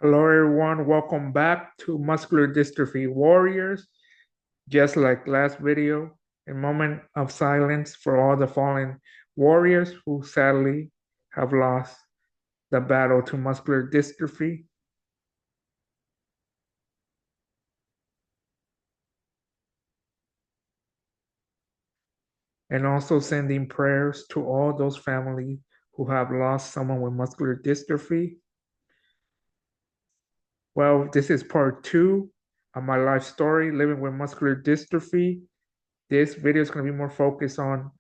Hello, everyone. Welcome back to Muscular Dystrophy Warriors. Just like last video, a moment of silence for all the fallen warriors who sadly have lost the battle to muscular dystrophy. And also sending prayers to all those families who have lost someone with muscular dystrophy. Well, this is part two of my life story, living with muscular dystrophy. This video is going to be more focused on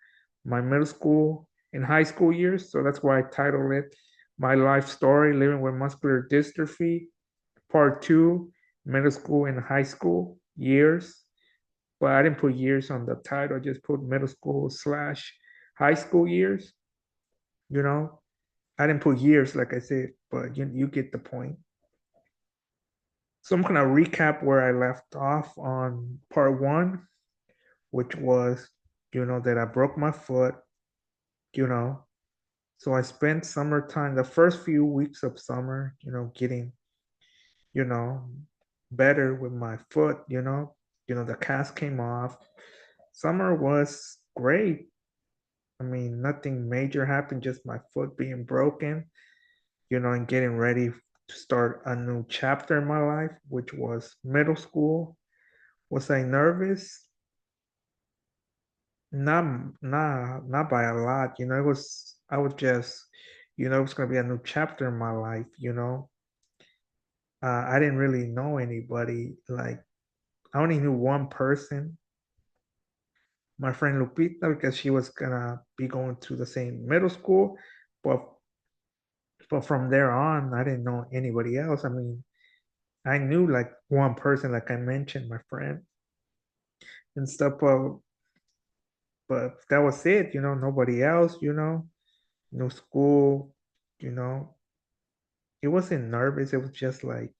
my middle school and high school years. So that's why I titled it My Life Story Living with Muscular Dystrophy, Part 2, Middle School and High School Years. But I didn't put years on the title, I just put middle school slash high school years. You know, I didn't put years, like I said, but you get the point. So I'm going to recap where I left off on part one, which was, that I broke my foot, you know, So I spent summertime, the first few weeks of summer, getting, you know, better with my foot, the cast came off. Summer was great. I mean, nothing major happened, just my foot being broken, and getting ready to start a new chapter in my life, which was middle school. Was I nervous? Not by a lot, it was gonna be a new chapter in my life, I didn't really know anybody. Like, I only knew one person, my friend Lupita, because she was gonna be going to the same middle school. But from there on, I didn't know anybody else. I mean, I knew like one person, like I mentioned, my friend and stuff. But that was it. Nobody else. No school. You know, it wasn't nervous. It was just like,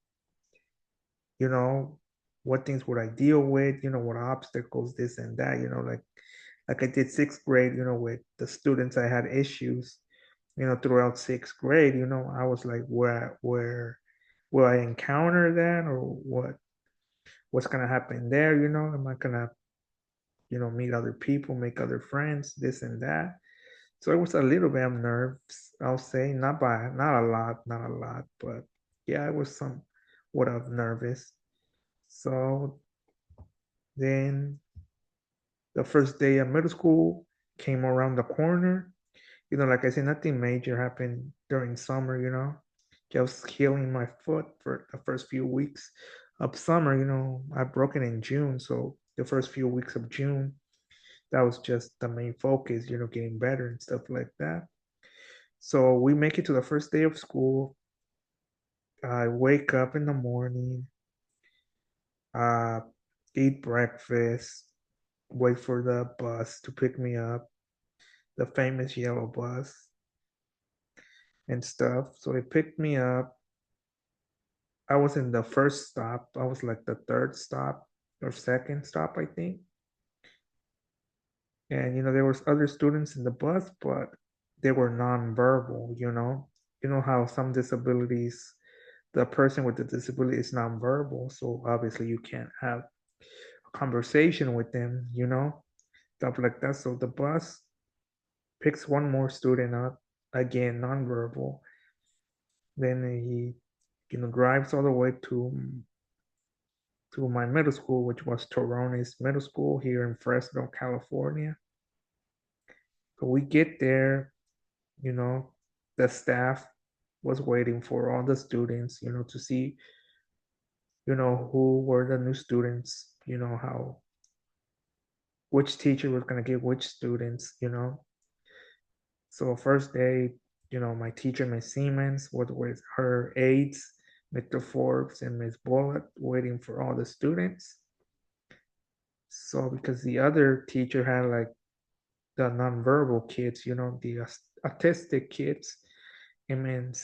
you know, what things would I deal with? What obstacles, this and that. Like I did sixth grade, with the students I had issues, throughout sixth grade, I was like, where will I encounter that, or what's gonna happen there? Am I gonna, meet other people, make other friends, this and that. So it was a little bit of nerves, I'll say, not a lot, but yeah, it was somewhat of nervous. So then the first day of middle school came around the corner. Like I said, nothing major happened during summer, just healing my foot for the first few weeks of summer. I broke it in June. So the first few weeks of June, that was just the main focus, getting better and stuff like that. So we make it to the first day of school. I wake up in the morning, uh, eat breakfast, wait for the bus to pick me up, the famous yellow bus and stuff. So they picked me up. I was in the first stop. I was like the third stop or second stop, I think. And there was other students in the bus, but they were nonverbal. You know how some disabilities, the person with the disability is nonverbal, so obviously you can't have a conversation with them. Stuff like that. So the bus picks one more student up, again nonverbal. Then he, drives all the way to my middle school, which was Torones Middle School here in Fresno, California. So we get there, you know, the staff was waiting for all the students, to see, who were the new students, which teacher was going to get which students. So first day, my teacher, Miss Siemens, was with her aides, Mr. Forbes and Miss Bullock, waiting for all the students. So because the other teacher had like the nonverbal kids, the autistic kids, and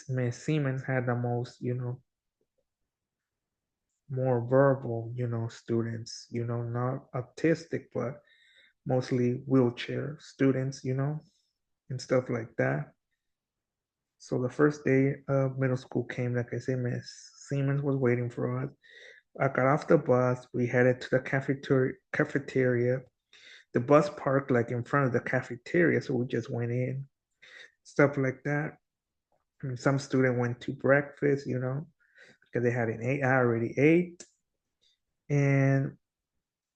Miss Siemens had the most, more verbal, students, not autistic, but mostly wheelchair students, and stuff like that. So the first day of middle school came, like I said, Miss Siemens was waiting for us. I got off the bus. We headed to the cafeteria. The bus parked like in front of the cafeteria, so we just went in, stuff like that. And some student went to breakfast, because they had an eight. I already ate. And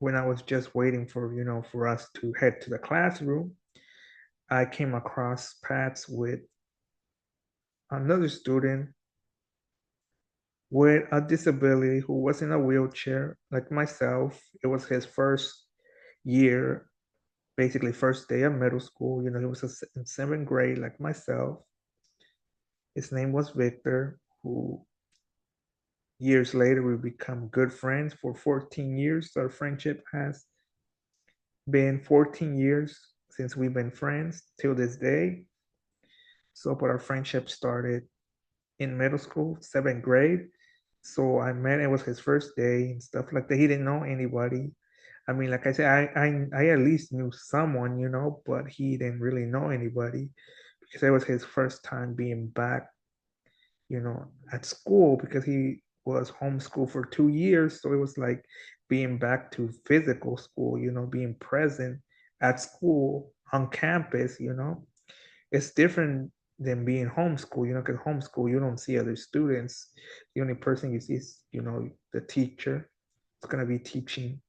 when I was just waiting for us to head to the classroom, I came across paths with another student with a disability who was in a wheelchair, like myself. It was his first year, basically first day of middle school. He was in seventh grade, like myself. His name was Victor, who years later we become good friends for 14 years. Our friendship has been 14 years since we've been friends till this day. So, but our friendship started in middle school, seventh grade. So I met, it was his first day and stuff like that. He didn't know anybody. I mean, like I said, I at least knew someone, but he didn't really know anybody because it was his first time being back, at school because he was homeschooled for 2 years. So it was like being back to physical school, being present at school on campus, it's different than being homeschool, because homeschool, you don't see other students. The only person you see is, the teacher. It's going to be teaching,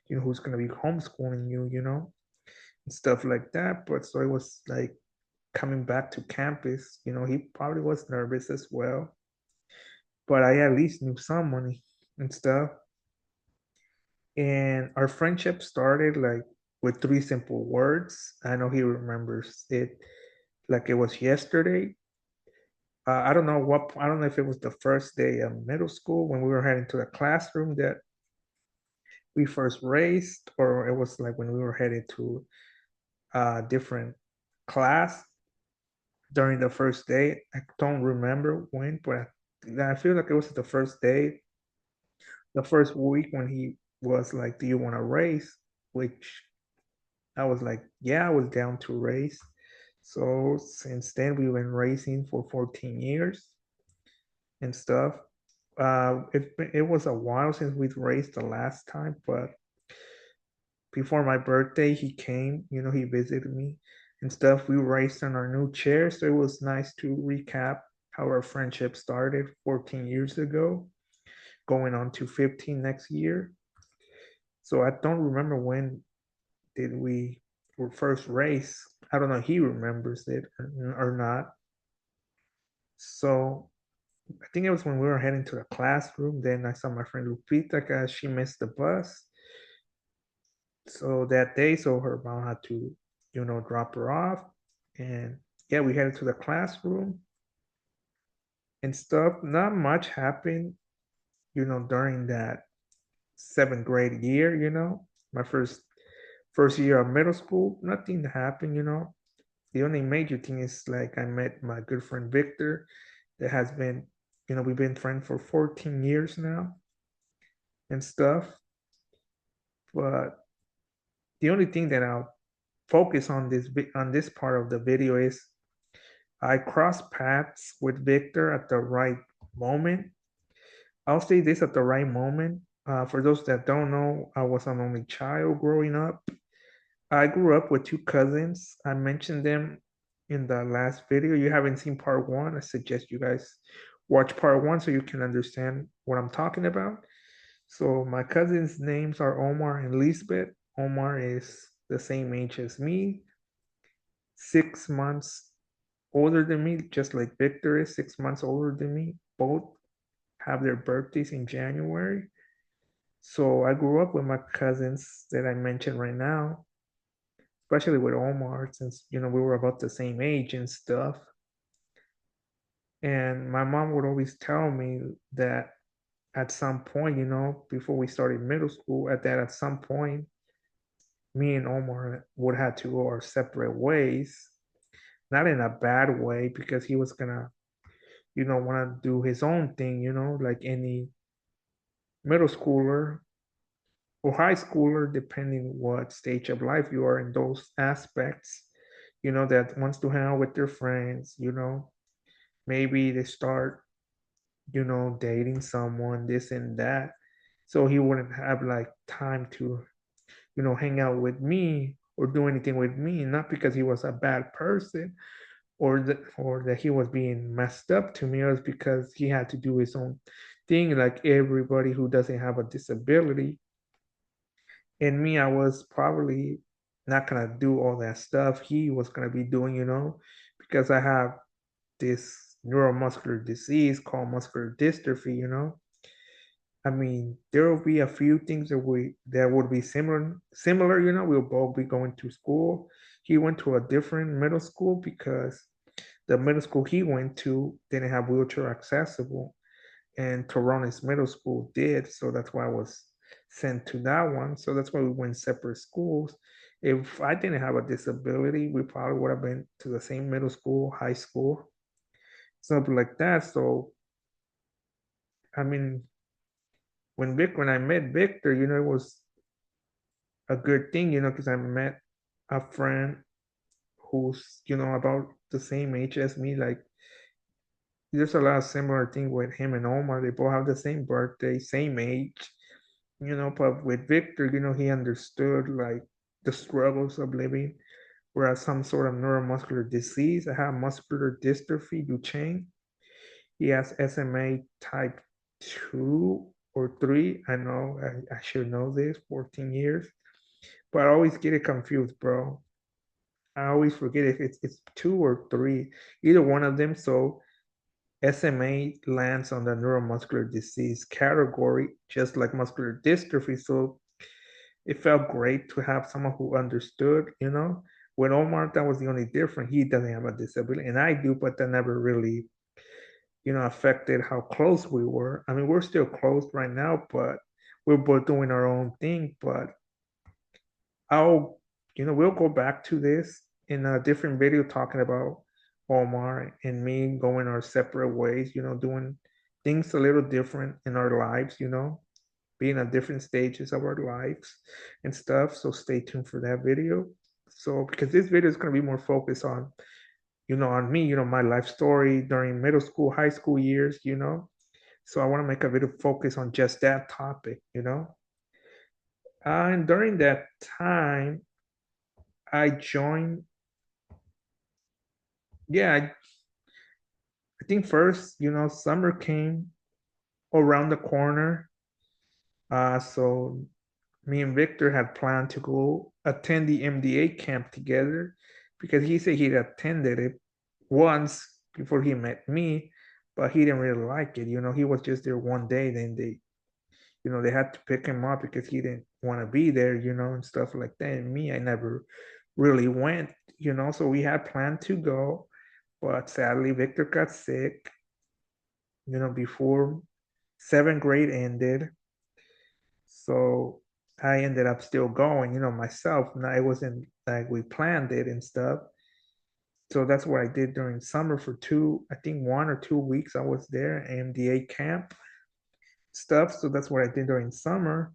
who's going to be homeschooling you, and stuff like that. But so it was like coming back to campus, he probably was nervous as well. But I at least knew someone and stuff. And our friendship started like with three simple words. I know he remembers it like it was yesterday. I don't know if it was the first day of middle school when we were heading to the classroom that we first raced, or it was like when we were headed to a different class during the first day. I don't remember when, but I feel like it was the first day, the first week when he was like, "Do you want to race?" Which I was like, "Yeah, I was down to race." So since then, we've been racing for 14 years and stuff. It was a while since we'd raced the last time, but before my birthday, he came. He visited me and stuff. We raced on our new chair, so it was nice to recap how our friendship started 14 years ago, going on to 15 next year. So I don't remember when did we were first race. I don't know if he remembers it or not. So I think it was when we were heading to the classroom. Then I saw my friend Lupita because she missed the bus. So that day, so her mom had to, drop her off. And yeah, we headed to the classroom and stuff. Not much happened, during that seventh grade year, my first year of middle school. Nothing happened. The only major thing is like I met my good friend Victor that has been, we've been friends for 14 years now and stuff. But the only thing that I'll focus on this part of the video is I crossed paths with Victor at the right moment. I'll say this at the right moment. For those that don't know, I was an only child growing up. I grew up with two cousins. I mentioned them in the last video. You haven't seen part one. I suggest you guys watch part one so you can understand what I'm talking about. So my cousins' names are Omar and Lisbeth. Omar is the same age as me, 6 months older than me, just like Victor is 6 months older than me. Both have their birthdays in January. So I grew up with my cousins that I mentioned right now, especially with Omar, since we were about the same age and stuff. And my mom would always tell me that at some point, before we started middle school, at some point, me and Omar would have to go our separate ways. Not in a bad way, because he was gonna, want to do his own thing, like any middle schooler or high schooler, depending what stage of life you are in those aspects, that wants to hang out with their friends, maybe they start, dating someone, this and that. So he wouldn't have like time to, hang out with me or do anything with me, not because he was a bad person or that he was being messed up to me. It was because he had to do his own thing, like everybody who doesn't have a disability. And me, I was probably not gonna do all that stuff he was gonna be doing, because I have this neuromuscular disease called muscular dystrophy. I mean, there will be a few things that would be similar. We'll both be going to school. He went to a different middle school because the middle school he went to didn't have wheelchair accessible, and Toronto's middle school did. So that's why I was sent to that one. So that's why we went separate schools. If I didn't have a disability, we probably would have been to the same middle school, high school, something like that. So I mean, when I met Victor, it was a good thing, because I met a friend who's, about the same age as me. Like there's a lot of similar thing with him and Omar. They both have the same birthday, same age, but with Victor, he understood like the struggles of living, whereas some sort of neuromuscular disease. I have muscular dystrophy, Duchenne. He has SMA type 2 or 3. I know I should know this, 14 years. But I always get it confused, bro. I always forget if it's 2 or 3, either one of them. So SMA lands on the neuromuscular disease category, just like muscular dystrophy. So it felt great to have someone who understood. With Omar, that was the only difference. He doesn't have a disability, and I do, but that never really, affected how close we were. I mean, we're still close right now, but we're both doing our own thing. But I'll, we'll go back to this in a different video talking about Omar and me going our separate ways, doing things a little different in our lives, being at different stages of our lives and stuff. So stay tuned for that video. So because this video is going to be more focused on, on me, my life story during middle school, high school years. So I want to make a video focus on just that topic. And during that time, I joined. Yeah, I think first, summer came around the corner. So me and Victor had planned to go attend the MDA camp together because he said he'd attended it once before he met me, but he didn't really like it. He was just there one day, then they had to pick him up because he didn't want to be there, and stuff like that. And me, I never really went. So we had planned to go, but sadly, Victor got sick, before seventh grade ended. So I ended up still going, myself. Now it wasn't like we planned it and stuff. So that's what I did during summer for I think 1 or 2 weeks I was there, AMDA camp stuff. So that's what I did during summer.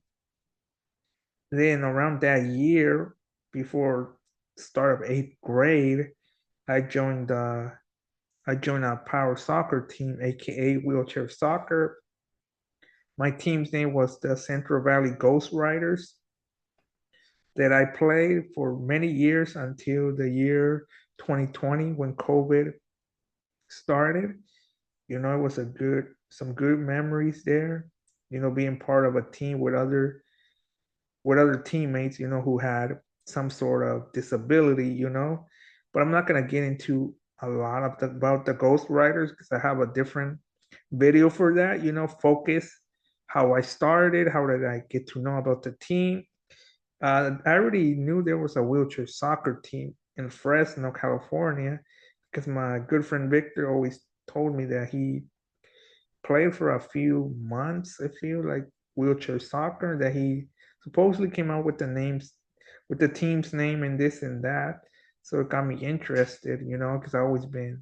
Then around that year, before start of eighth grade, I joined I joined a power soccer team, aka wheelchair soccer. My team's name was the Central Valley Ghost Riders that I played for many years until the year 2020 when COVID started. It was some good memories there. Being part of a team with other teammates, who had some sort of disability. But I'm not gonna get into a lot about the Ghost Riders because I have a different video for that. Focus how I started, how did I get to know about the team. I already knew there was a wheelchair soccer team in Fresno, California, because my good friend Victor always told me that he played for a few months, I feel like wheelchair soccer, that he supposedly came out with the names, with the team's name and this and that. So it got me interested, because I always been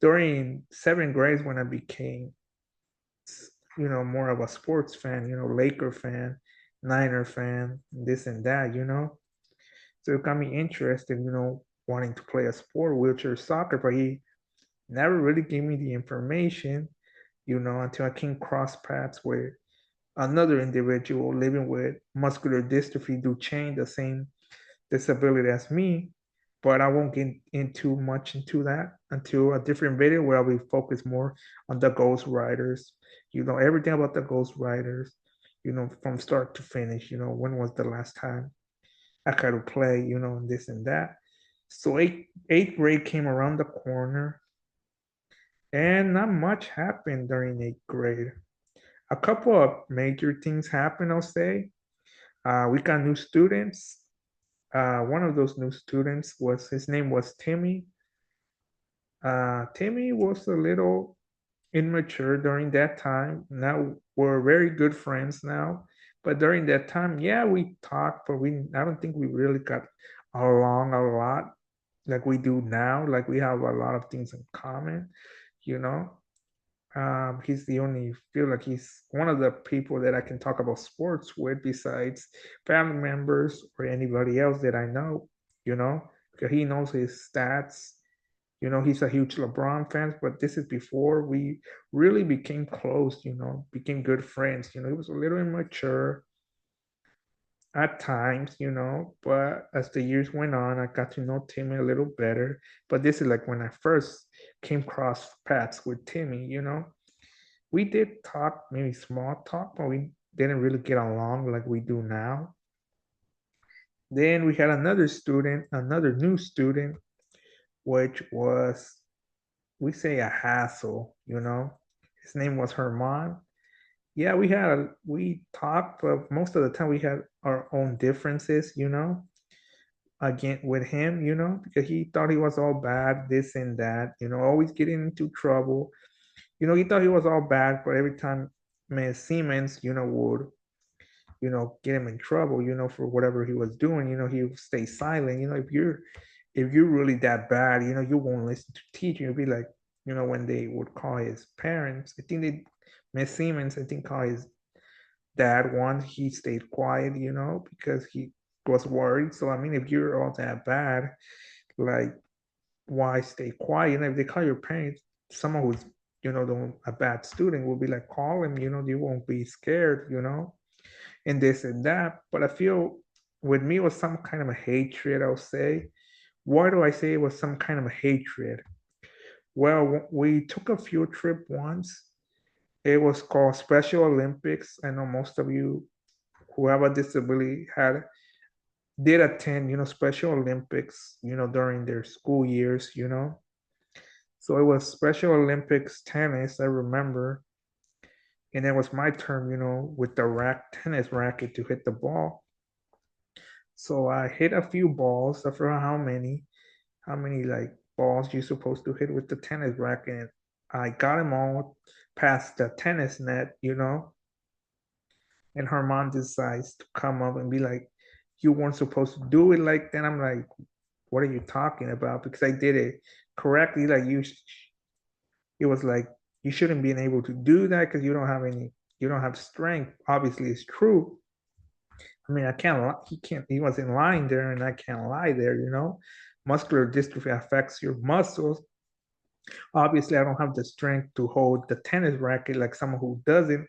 during seventh grade when I became, more of a sports fan, Laker fan, Niner fan, this and that. So it got me interested, wanting to play a sport, wheelchair soccer. But never really gave me the information, until I came cross paths with another individual living with muscular dystrophy, Duchenne, the same disability as me. But I won't get into much into that until a different video where I will focus more on the Ghost Riders. Everything about the Ghost Riders, from start to finish. When was the last time I got to play, and this and that. So eighth grade came around the corner, and not much happened during eighth grade. A couple of major things happened, I'll say. We got new students. One of those new students his name was Timmy. Timmy was a little immature during that time. Now we're very good friends now, but during that time, yeah, we talked, but I don't think we really got along a lot like we do now. Like we have a lot of things in common, you know. He's the only feel like he's one of the people that I can talk about sports with besides family members or anybody else that I know, because he knows his stats. He's a huge LeBron fan, but this is before we really became close, became good friends. He was a little immature at times, but as the years went on, I got to know Timmy a little better. But this is like when I first came cross paths with Timmy, we did talk, maybe small talk, but we didn't really get along like we do now. Then we had another new student, which was, we say, a hassle. His name was Herman. Yeah, we talked, but most of the time we had our own differences, again with him, because he thought he was all bad, this and that, always getting into trouble. He thought he was all bad, but every time Miss Siemens, would, get him in trouble, for whatever he was doing, he would stay silent. If you're really that bad, you won't listen to teaching. You'll be like, when they would call his parents, I think Miss Siemens, I think, call his dad once, he stayed quiet, because he was worried. So I mean, if you're all that bad, like, why stay quiet? If they call your parents, someone who's, a bad student will be like, call him, you won't be scared, and this and that. But I feel with me it was some kind of a hatred, I'll say. Why do I say it was some kind of a hatred? Well, we took a field trip once. It was called Special Olympics. I know most of you who have a disability did attend, Special Olympics, during their school years, So it was Special Olympics tennis, I remember. And it was my turn, with the tennis racket to hit the ball. So I hit a few balls. I forgot how many like balls you're supposed to hit with the tennis racket. And I got them all past the tennis net, and Herman decides to come up and be like, you weren't supposed to do it like that. I'm like, what are you talking about? Because I did it correctly. Like, it was like, you shouldn't be able to do that because you don't have strength. Obviously, it's true. I mean, I can't, he wasn't lying there, and I can't lie there, Muscular dystrophy affects your muscles. Obviously, I don't have the strength to hold the tennis racket like someone who doesn't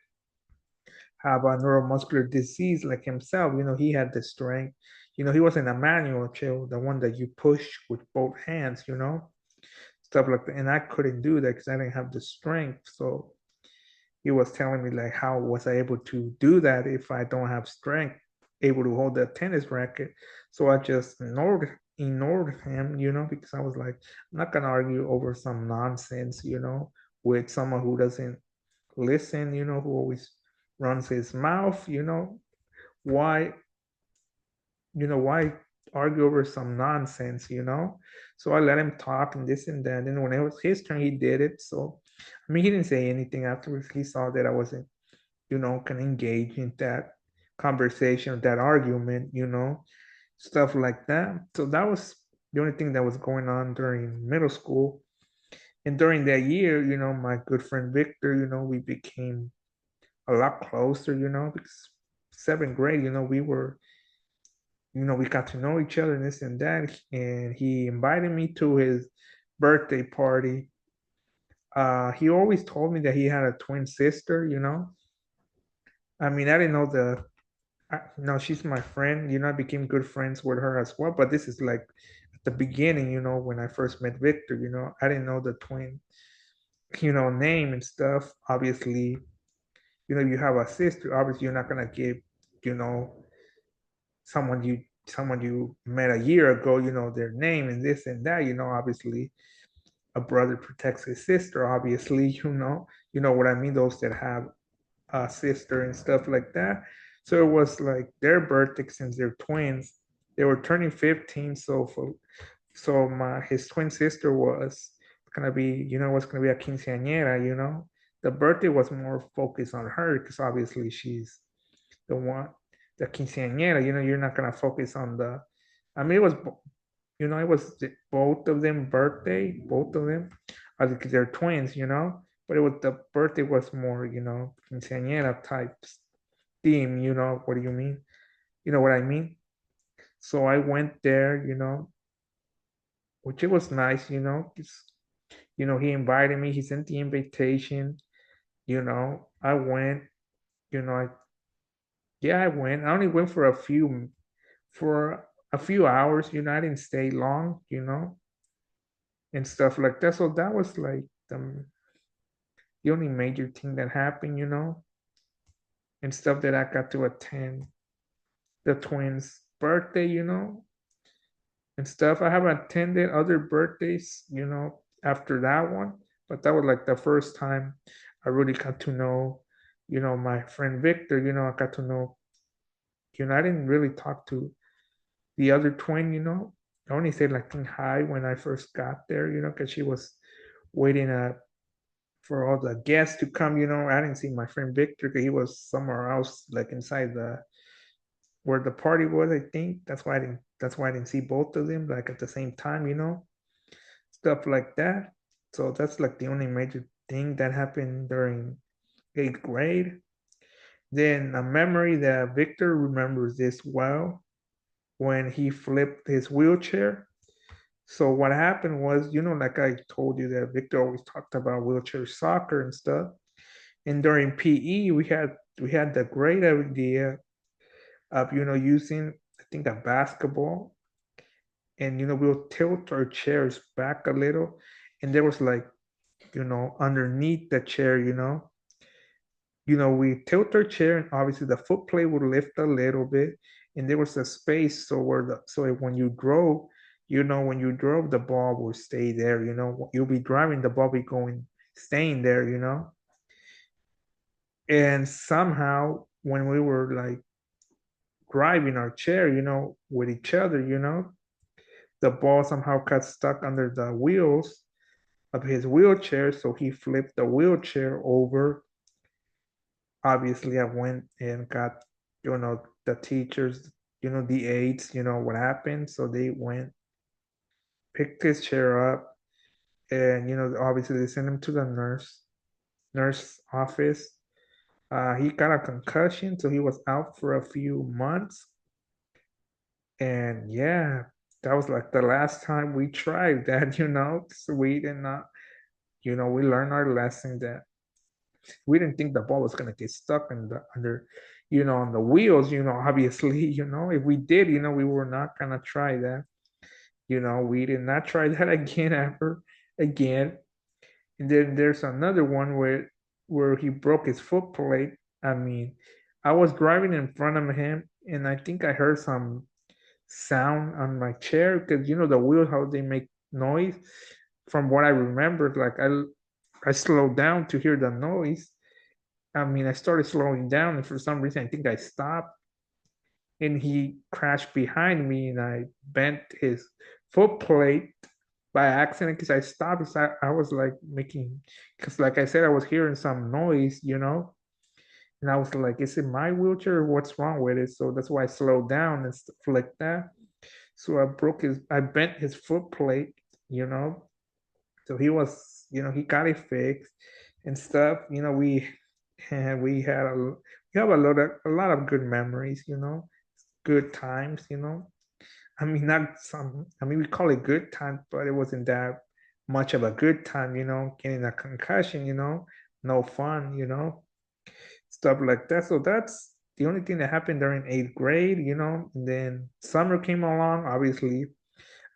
have a neuromuscular disease like himself. He had the strength. He wasn't a manual chill, the one that you push with both hands, stuff like that. And I couldn't do that because I didn't have the strength. So he was telling me like, how was I able to do that if I don't have strength, able to hold the tennis racket? So I just ignored him, because I was like, I'm not gonna argue over some nonsense, with someone who doesn't listen, who always runs his mouth, why, why argue over some nonsense, So I let him talk and this and that. And when it was his turn, he did it. So I mean, he didn't say anything afterwards. He saw that I wasn't, can engage in that conversation, that argument, stuff like that. So that was the only thing that was going on during middle school. And during that year, my good friend Victor, we became a lot closer, because seventh grade, we got to know each other and this and that. And he invited me to his birthday party. He always told me that he had a twin sister, I mean, I didn't know no, she's my friend, I became good friends with her as well. But this is like at the beginning, when I first met Victor, I didn't know the twin, name and stuff. Obviously, you have a sister, obviously you're not gonna give, you know, someone you met a year ago, their name and this and that, obviously a brother protects his sister, obviously, what I mean, those that have a sister and stuff like that. So it was like their birthday, since they're twins, they were turning 15. So my his twin sister was gonna be, was gonna be a quinceañera, The birthday was more focused on her because obviously she's the one, the quinceañera, you're not gonna focus on I mean, it was both of them birthday, both of them, because they're twins, but it was the birthday was more, quinceañera type theme, what do you mean? You know what I mean? So I went there, which it was nice, 'cause, he invited me, he sent the invitation, I went, you know, I, yeah, I went. I only went for a few hours, I didn't stay long, and stuff like that. So that was like the only major thing that happened, and stuff that I got to attend the twins' birthday, and stuff. I haven't attended other birthdays, after that one, but that was like the first time I really got to know, my friend Victor, I got to know, I didn't really talk to the other twin, I only said like hi when I first got there, because she was waiting for all the guests to come, I didn't see my friend Victor because he was somewhere else, like inside where the party was, I think. That's why I didn't see both of them like at the same time, stuff like that. So that's like the only major thing that happened during 8th grade. Then a memory that Victor remembers this well, when he flipped his wheelchair. So what happened was, like I told you, that Victor always talked about wheelchair soccer and stuff. And during PE, we had the great idea of, using, I think, a basketball, and we'll tilt our chairs back a little, and there was like, underneath the chair, we tilt our chair, and obviously the foot plate would lift a little bit, and there was a space, so when you drove, the ball will stay there. You'll be driving, the ball be going, staying there. And somehow when we were like driving our chair, with each other, the ball somehow got stuck under the wheels of his wheelchair, so he flipped the wheelchair over. Obviously, I went and got, the teachers, the aides, what happened. So they went, picked his chair up, and obviously they sent him to the nurse office. He got a concussion, so he was out for a few months. And yeah, that was like the last time we tried that, so we did not, we learned our lesson that we didn't think the ball was gonna get stuck in the under, on the wheels, obviously, if we did, we were not gonna try that. We did not try that again ever again. And then there's another one where he broke his foot plate. I mean, I was driving in front of him, and I think I heard some sound on my chair, because the wheels, how they make noise. From what I remember, like I slowed down to hear the noise. I mean, I started slowing down, and for some reason, I think I stopped, and he crashed behind me, and I bent his foot plate by accident because I stopped. Because I was like because like I said, I was hearing some noise, and I was like, is it my wheelchair or what's wrong with it? So that's why I slowed down and stuff like that. So I bent his foot plate, you know. So he was, he got it fixed and stuff. We had we have a lot of good memories, good times. I mean, not some. I mean, we call it good times, but it wasn't that. much of a good time, getting a concussion, no fun, stuff like that. So that's the only thing that happened during eighth grade, And then summer came along. Obviously,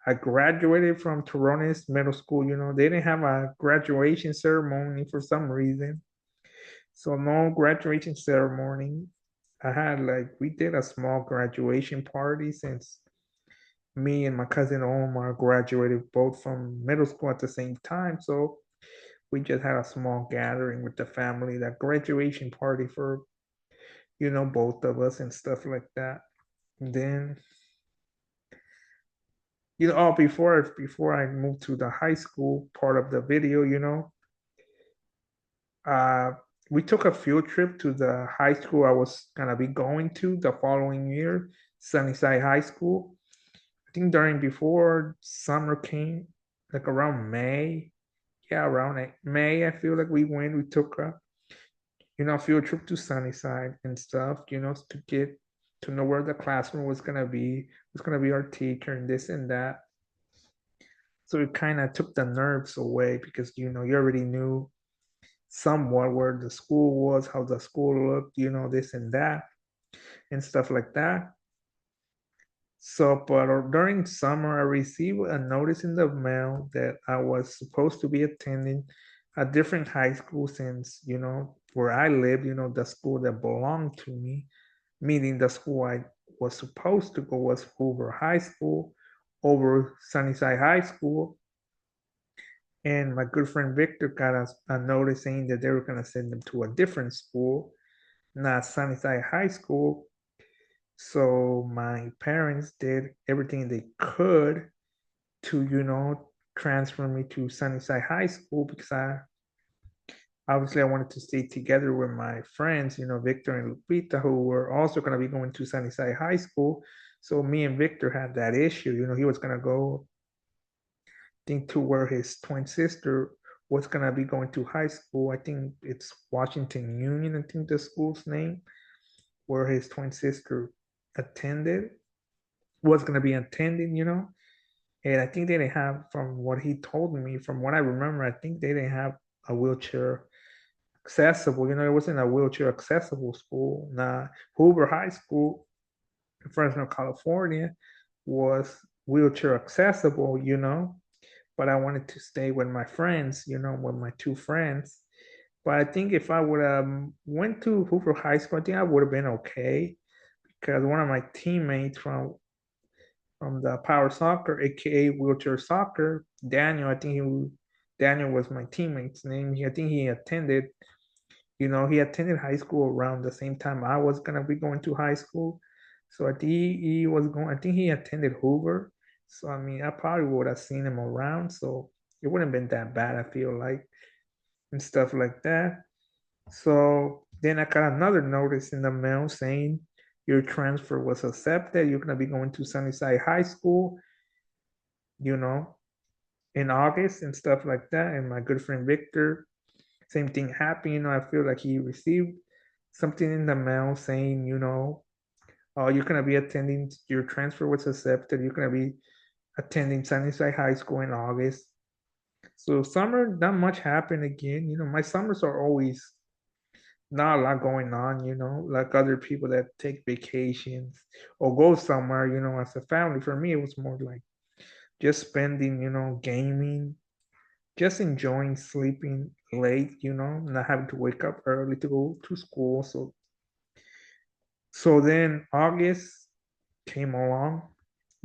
I graduated from Toronis Middle School. They didn't have a graduation ceremony for some reason. So no graduation ceremony. I had we did a small graduation party since me and my cousin Omar graduated both from middle school at the same time. So we just had a small gathering with the family, that graduation party for, both of us and stuff like that. And then, before I moved to the high school part of the video, uh, we took a field trip to the high school I was gonna be going to the following year, Sunnyside High School. I think during before summer came, like around May. Yeah, around May, I feel like we took a field trip to Sunnyside and stuff, to get to know where the classroom was gonna be our teacher and this and that. So it kind of took the nerves away because you already knew somewhat where the school was, how the school looked, this and that and stuff like that. So, but during summer, I received a notice in the mail that I was supposed to be attending a different high school since, where I live, the school that belonged to me, meaning the school I was supposed to go was Hoover High School over Sunnyside High School. And my good friend Victor got a notice saying that they were going to send him to a different school, not Sunnyside High School. So my parents did everything they could to, transfer me to Sunnyside High School because I wanted to stay together with my friends, Victor and Lupita, who were also going to be going to Sunnyside High School. So me and Victor had that issue. He was going to go, I think, to where his twin sister was going to be going to high school. I think it's Washington Union, I think the school's name, where his twin sister attended, was going to be attending. And I think they didn't have, from what he told me, from what I remember, I think they didn't have a wheelchair accessible. It wasn't a wheelchair accessible school. Now, Hoover High School in Fresno, California was wheelchair accessible. But I wanted to stay with my friends, with my two friends. But I think if I would have went to Hoover High School, I think I would have been okay because one of my teammates from the Power Soccer, aka Wheelchair Soccer, Daniel. Daniel was my teammate's name. I think he attended. He attended high school around the same time I was gonna be going to high school. So I think he was going. I think he attended Hoover. So I mean, I probably would have seen him around. So it wouldn't have been that bad. I feel like and stuff like that. So then I got another notice in the mail saying your transfer was accepted. You're gonna be going to Sunnyside High School, you know, in August and stuff like that. And my good friend Victor, same thing happened. I feel like he received something in the mail saying, oh, you're gonna be attending, your transfer was accepted. You're gonna be attending Sunnyside High School in August. So summer, not much happened again. My summers are always not a lot going on, like other people that take vacations or go somewhere, as a family. For me, it was more like just spending, gaming, just enjoying sleeping late, not having to wake up early to go to school. So then August came along,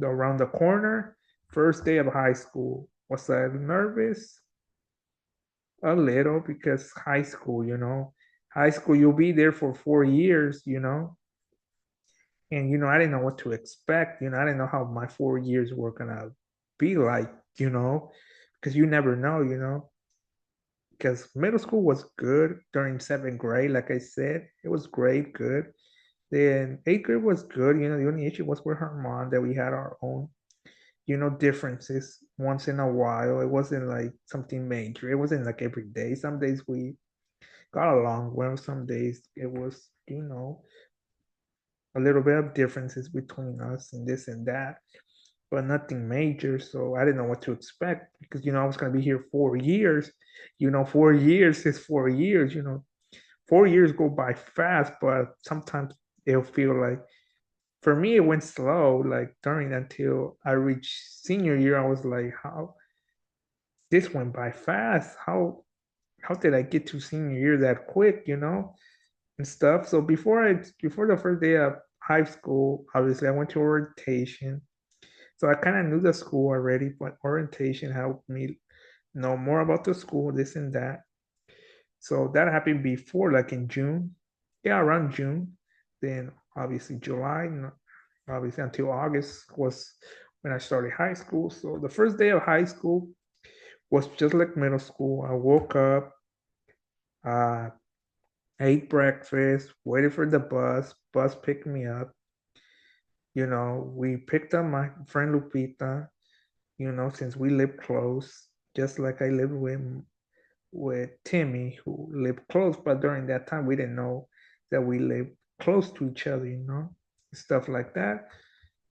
around the corner, first day of high school. Was I nervous? A little, because high school, you'll be there for 4 years, and I didn't know what to expect. I didn't know how my 4 years were gonna be like, you know, because you never know, because middle school was good during seventh grade. Like I said, it was great, good. Then eighth grade was good. The only issue was with her mom, that we had our own, differences once in a while. It wasn't like something major. It wasn't like every day. Some days we got along well. Some days it was, a little bit of differences between us and this and that. but nothing major. So I didn't know what to expect because, I was going to be here 4 years. 4 years is 4 years. 4 years go by fast, but sometimes it'll feel like, for me, it went slow. Like during until I reached senior year, I was like, how this went by fast? How did I get to senior year that quick? And stuff. So before the first day of high school, obviously I went to orientation. So I kind of knew the school already, but orientation helped me know more about the school, this and that. So that happened before, like in June. Yeah, around June. Then obviously July, obviously until August was when I started high school. So the first day of high school was just like middle school. I woke up, uh, ate breakfast, waited for the bus. Bus picked me up. We picked up my friend Lupita, since we live close, just like I lived with Timmy, who lived close, but during that time we didn't know that we lived close to each other, stuff like that.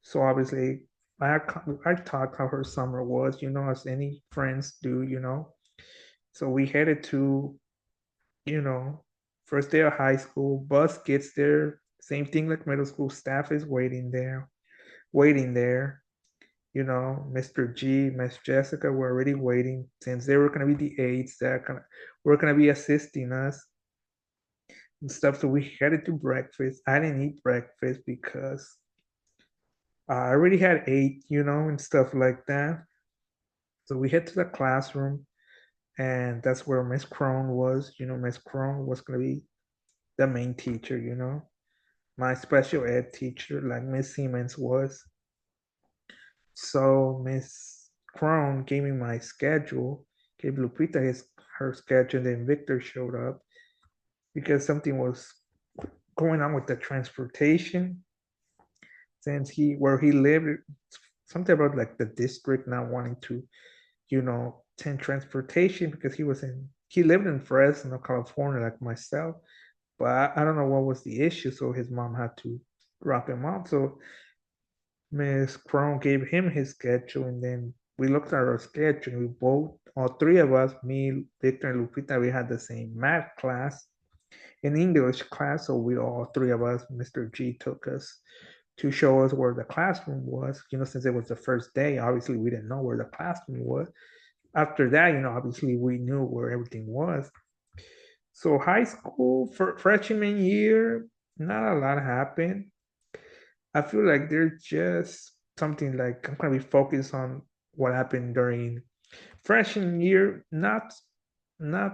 So obviously I talked how her summer was, as any friends do. So we headed to, you know, first day of high school, bus gets there, same thing like middle school, staff is waiting there. Mr. G, Miss Jessica were already waiting since they were going to be the aides that were going to be assisting us and stuff. So we headed to breakfast. I didn't eat breakfast because I already had ate, and stuff like that. So we head to the classroom, and that's where Miss Crone was. Miss Crone was going to be the main teacher, my special ed teacher, like Miss Siemens was. So Miss Crone gave me my schedule, gave Lupita her schedule, and then Victor showed up because something was going on with the transportation since where he lived, something about like the district not wanting to, send transportation because he lived in Fresno, California, like myself, but I don't know what was the issue, so his mom had to drop him off. So Miss Crone gave him his schedule, and then we looked at our schedule. We both, all three of us, me, Victor, and Lupita, we had the same math class and English class. So we all three of us, Mr. G took us to show us where the classroom was. Since it was the first day, obviously we didn't know where the classroom was. After that, obviously we knew where everything was. So high school for freshman year, not a lot happened. I feel like there's just something like I'm gonna be focused on what happened during freshman year. Not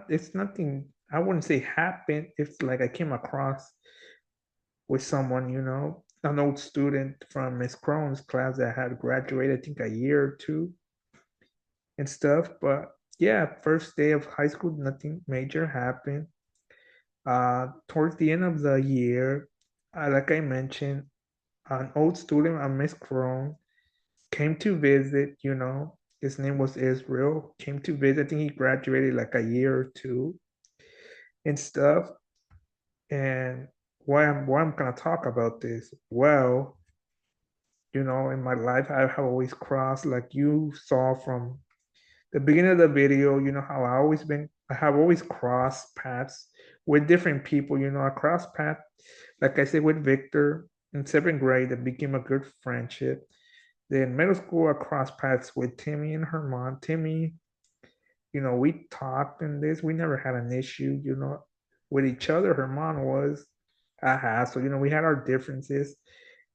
it's nothing I wouldn't say happened. It's like I came across with someone, an old student from Miss Crone's class that had graduated, I think a year or two and stuff. But yeah, first day of high school, nothing major happened. Towards the end of the year, like I mentioned, an old student, a Miss Crone, came to visit, his name was Israel, came to visit. I think he graduated like a year or two and stuff. And why I'm gonna talk about this? Well, in my life, I have always crossed, like you saw from the beginning of the video, how I have always crossed paths with different people. I crossed paths, like I said, with Victor in seventh grade that became a good friendship. Then middle school, I crossed paths with Timmy and her mom. Timmy, we talked in this. We never had an issue, with each other. Her mom was, so, we had our differences.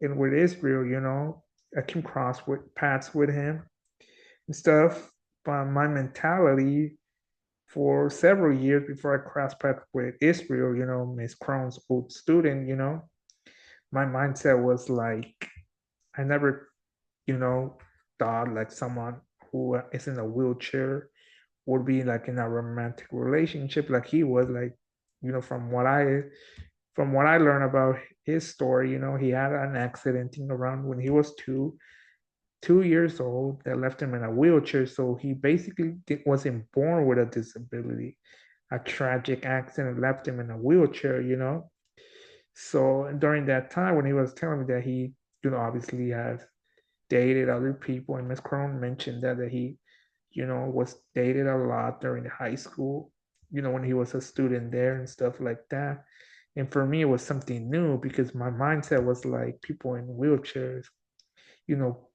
And with Israel, I came across with paths with him and stuff. But my mentality for several years before I crossed paths with Israel, Miss Crone's old student, my mindset was like, I never, you know, thought like someone who is in a wheelchair would be like in a romantic relationship like he was. Like, from what I learned about his story, he had an accident around when he was 2 years old that left him in a wheelchair. So he basically wasn't born with a disability. A tragic accident left him in a wheelchair. So during that time when he was telling me that he, obviously has dated other people, and Miss Crone mentioned that he, was dated a lot during high school, when he was a student there and stuff like that. And for me, it was something new because my mindset was like people in wheelchairs,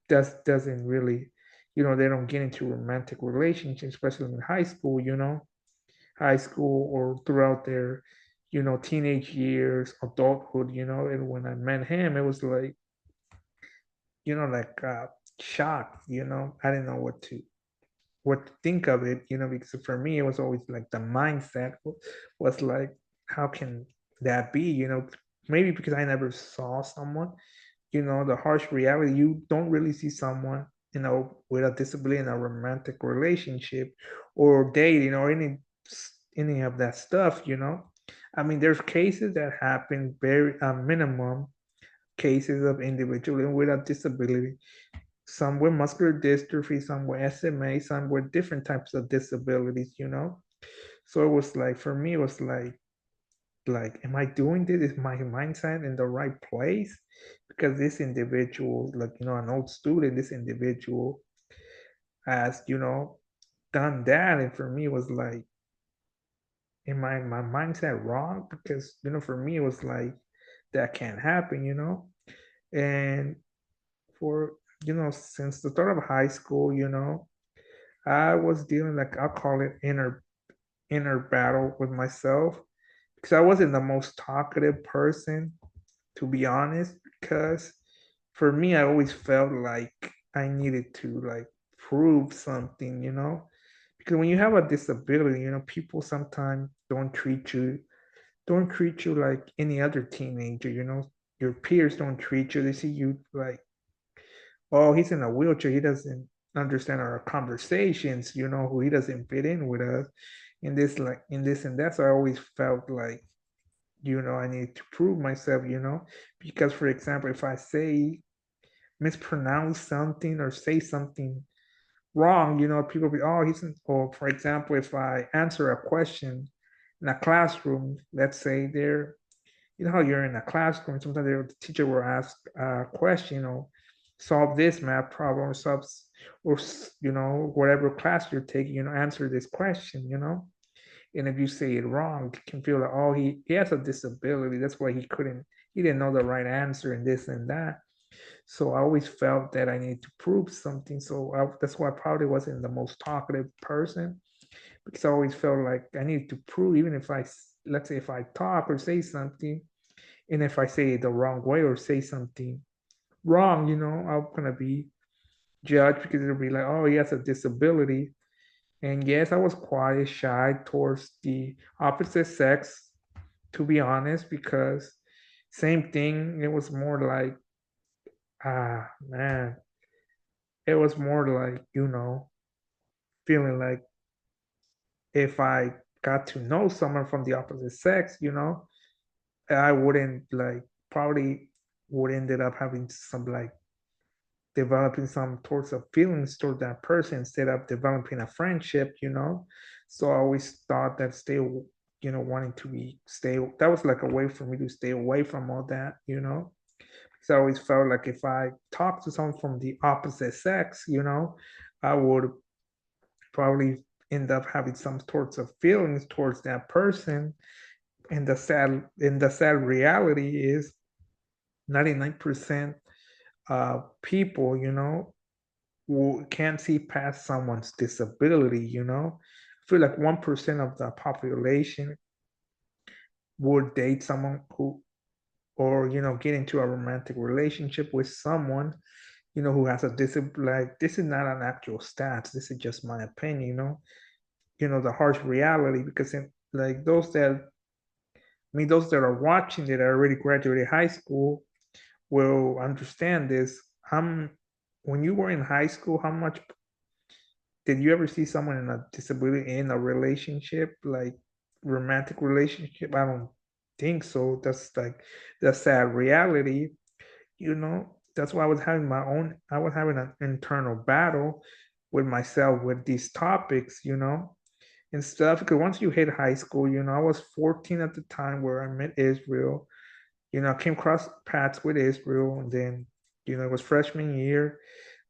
doesn't really, they don't get into romantic relationships, especially in high school or throughout their, teenage years, adulthood, and when I met him, it was like, like shocked, I didn't know what to think of it, because for me it was always like the mindset was like, how can that be, maybe because I never saw someone, the harsh reality, you don't really see someone, with a disability in a romantic relationship or dating or any of that stuff, I mean, there's cases that happen, very minimum cases of individuals with a disability, some with muscular dystrophy, some with SMA, some with different types of disabilities, So it was like, for me, it was like, am I doing this? Is my mindset in the right place? Because this individual, like, an old student, this individual has, done that. And for me, it was like, am I my mindset wrong? Because, for me, it was like, that can't happen, And for, since the start of high school, I was dealing, like, I'll call it inner battle with myself because I wasn't the most talkative person, to be honest, because for me, I always felt like I needed to, like, prove something, because when you have a disability, people sometimes don't treat you like any other teenager, your peers don't treat you. They see you like, oh, he's in a wheelchair. He doesn't understand our conversations, who he doesn't fit in with us in this and that. So I always felt like, I need to prove myself, because for example, if I say mispronounce something or say something wrong, people be, oh, or for example, if I answer a question in a classroom, let's say how you're in a classroom, sometimes the teacher will ask a question, solve this math problem, or, whatever class you're taking, answer this question, and if you say it wrong, you can feel like, oh, he has a disability. That's why he didn't know the right answer and this and that. So I always felt that I needed to prove something. So that's why I probably wasn't the most talkative person because I always felt like I needed to prove, even if let's say if I talk or say something, and if I say it the wrong way or say something wrong, I'm gonna be judged because it'll be like, oh, he has a disability. And yes, I was quiet, shy towards the opposite sex, to be honest, because same thing. It was more like, man, it was more like, feeling like if I got to know someone from the opposite sex, I wouldn't like probably would ended up having some like developing some sorts of feelings toward that person instead of developing a friendship, So I always thought that wanting to that was like a way for me to stay away from all that, Because I always felt like if I talked to someone from the opposite sex, I would probably end up having some sorts of feelings towards that person. And the sad reality is 99% people, who can't see past someone's disability, I feel like 1% of the population would date someone who, or, get into a romantic relationship with someone, who has a disability. Like, this is not an actual stats. This is just my opinion, the harsh reality, because like those that are watching that already graduated high school will understand this. When you were in high school, how much did you ever see someone in a disability in a relationship, like romantic relationship? I don't think so. That's like the sad reality, That's why I was having an internal battle with myself with these topics, and stuff. Because once you hit high school, I was 14 at the time where I met Israel. I came across paths with Israel, and then, It was freshman year.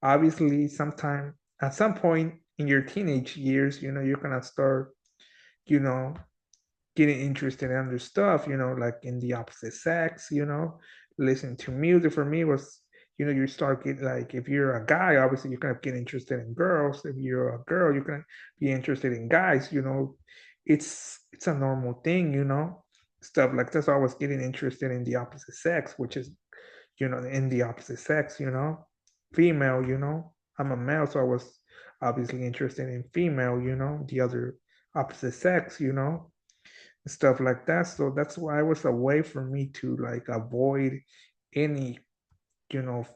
Obviously, sometime at some point in your teenage years, you're gonna start, you know, getting interested in other stuff, like in the opposite sex, listen to music. For me was, you start get like, if you're a guy, obviously you're gonna get interested in girls. If you're a girl, you're gonna be interested in guys. It's a normal thing, stuff like this. I was getting interested in the opposite sex, which is, in the opposite sex, female. I'm a male, so I was obviously interested in female, the other opposite sex, stuff like that. So that's why it was a way for me to like avoid any,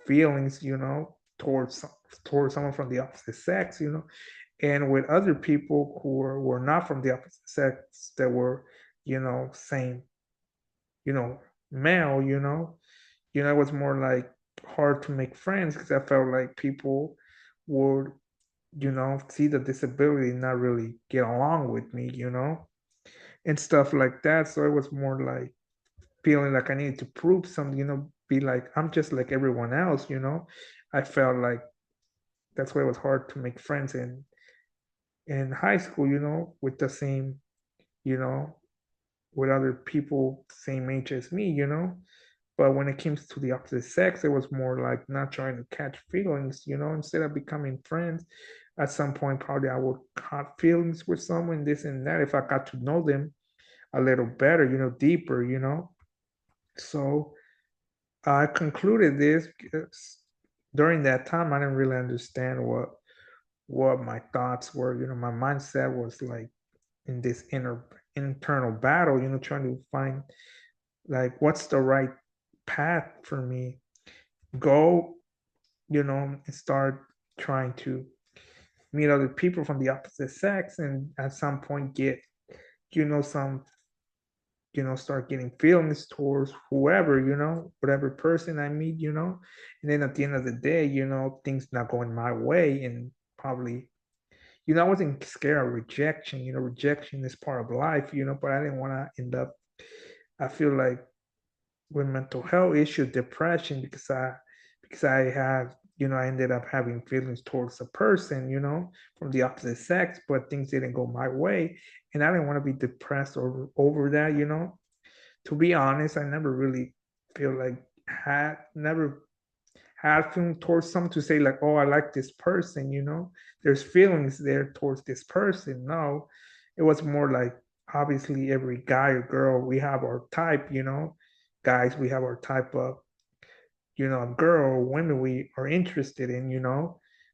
feelings, towards someone from the opposite sex, and with other people who were not from the opposite sex that were, same, you know, male, it was more like hard to make friends because I felt like people would, see the disability and not really get along with me, and stuff like that. So it was more like feeling like I needed to prove something, be like, I'm just like everyone else, I felt like that's why it was hard to make friends in high school, with the same, you know, with other people same age as me, But when it comes to the opposite sex, it was more like not trying to catch feelings, instead of becoming friends. At some point, probably I would have feelings with someone, this and that, if I got to know them a little better, deeper, So I concluded this because during that time I didn't really understand what my thoughts were. My mindset was like in this internal battle, trying to find like what's the right path for me. Go, and start trying to meet other people from the opposite sex and at some point get, some start getting feelings towards whoever, whatever person I meet, and then at the end of the day, things not going my way and probably, I wasn't scared of rejection, rejection is part of life, but I didn't want to end up, I feel like with mental health issue, depression, because I had, I ended up having feelings towards a person, from the opposite sex, but things didn't go my way. And I didn't want to be depressed over that, to be honest, I never really feel like had never had feeling towards someone to say like, oh, I like this person, There's feelings there towards this person. No, it was more like obviously every guy or girl, we have our type, Guys, we have our type of, girl or women we are interested in,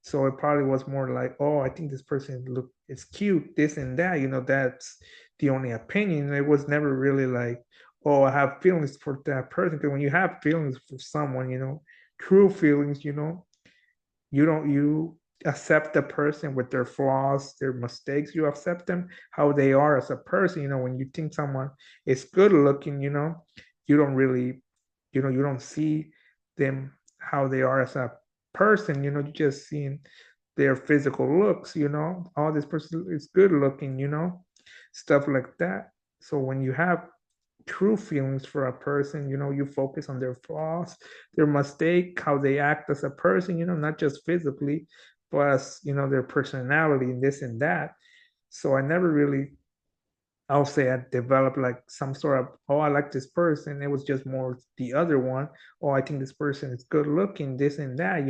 So it probably was more like, oh, I think this person look is cute, this and that, that's the only opinion. It was never really like, oh, I have feelings for that person. Because when you have feelings for someone, true feelings, you accept the person with their flaws, their mistakes. You accept them how they are as a person. When you think someone is good looking, you don't really, you don't see them how they are as a person. You just seeing their physical looks. Oh, this person is good looking. Stuff like that. So when you have true feelings for a person, you focus on their flaws, their mistake, how they act as a person, not just physically, but as, their personality and this and that. So I never really, I'll say I developed like some sort of, oh, I like this person. It was just more the other one. Oh, I think this person is good looking, this and that,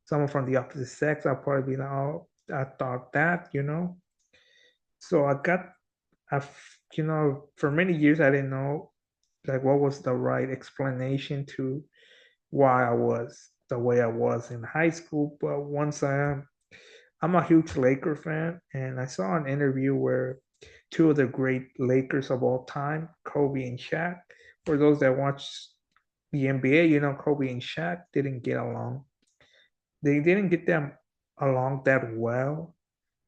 Someone from the opposite sex, I'll probably be like, oh, I thought that, So I got, for many years, I didn't know like what was the right explanation to why I was the way I was in high school. But I'm a huge Laker fan, and I saw an interview where two of the great Lakers of all time, Kobe and Shaq. For those that watch the NBA, Kobe and Shaq didn't get along. They didn't get them along that well,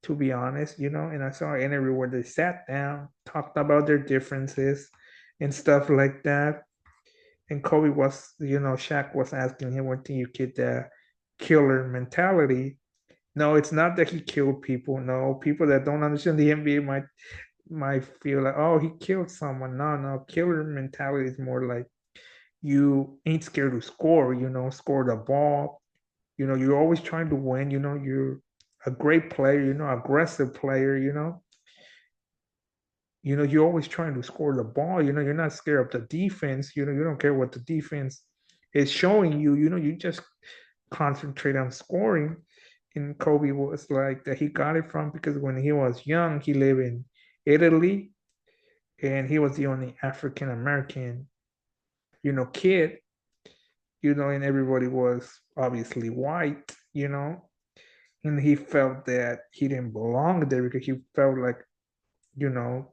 to be honest, And I saw an interview where they sat down, talked about their differences and stuff like that. And Kobe was, Shaq was asking him, "When do you get the killer mentality?" No, it's not that he killed people. No, people that don't understand the NBA might feel like, oh, he killed someone. No, no, killer mentality is more like you ain't scared to score, score the ball. You're always trying to win, you're a great player, aggressive player, you're always trying to score the ball, you're not scared of the defense, you don't care what the defense is showing you, you just concentrate on scoring. And Kobe was like that he got it from because when he was young, he lived in Italy and he was the only African American, kid, and everybody was obviously white, and he felt that he didn't belong there because he felt like, you know,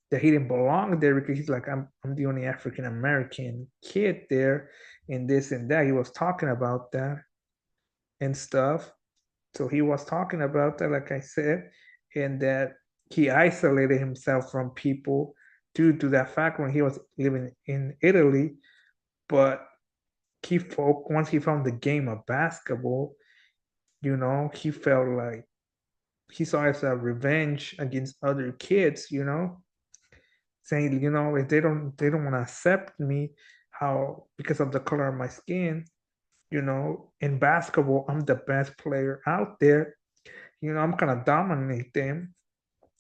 that he didn't belong there because he's like, I'm the only African American kid there, and this and that. He was talking about that and stuff. So he was talking about that, like I said, and that he isolated himself from people due to that fact when he was living in Italy. But once he found the game of basketball, he felt like he saw it as a revenge against other kids, saying, if they don't want to accept me, how because of the color of my skin, in basketball, I'm the best player out there. I'm gonna dominate them,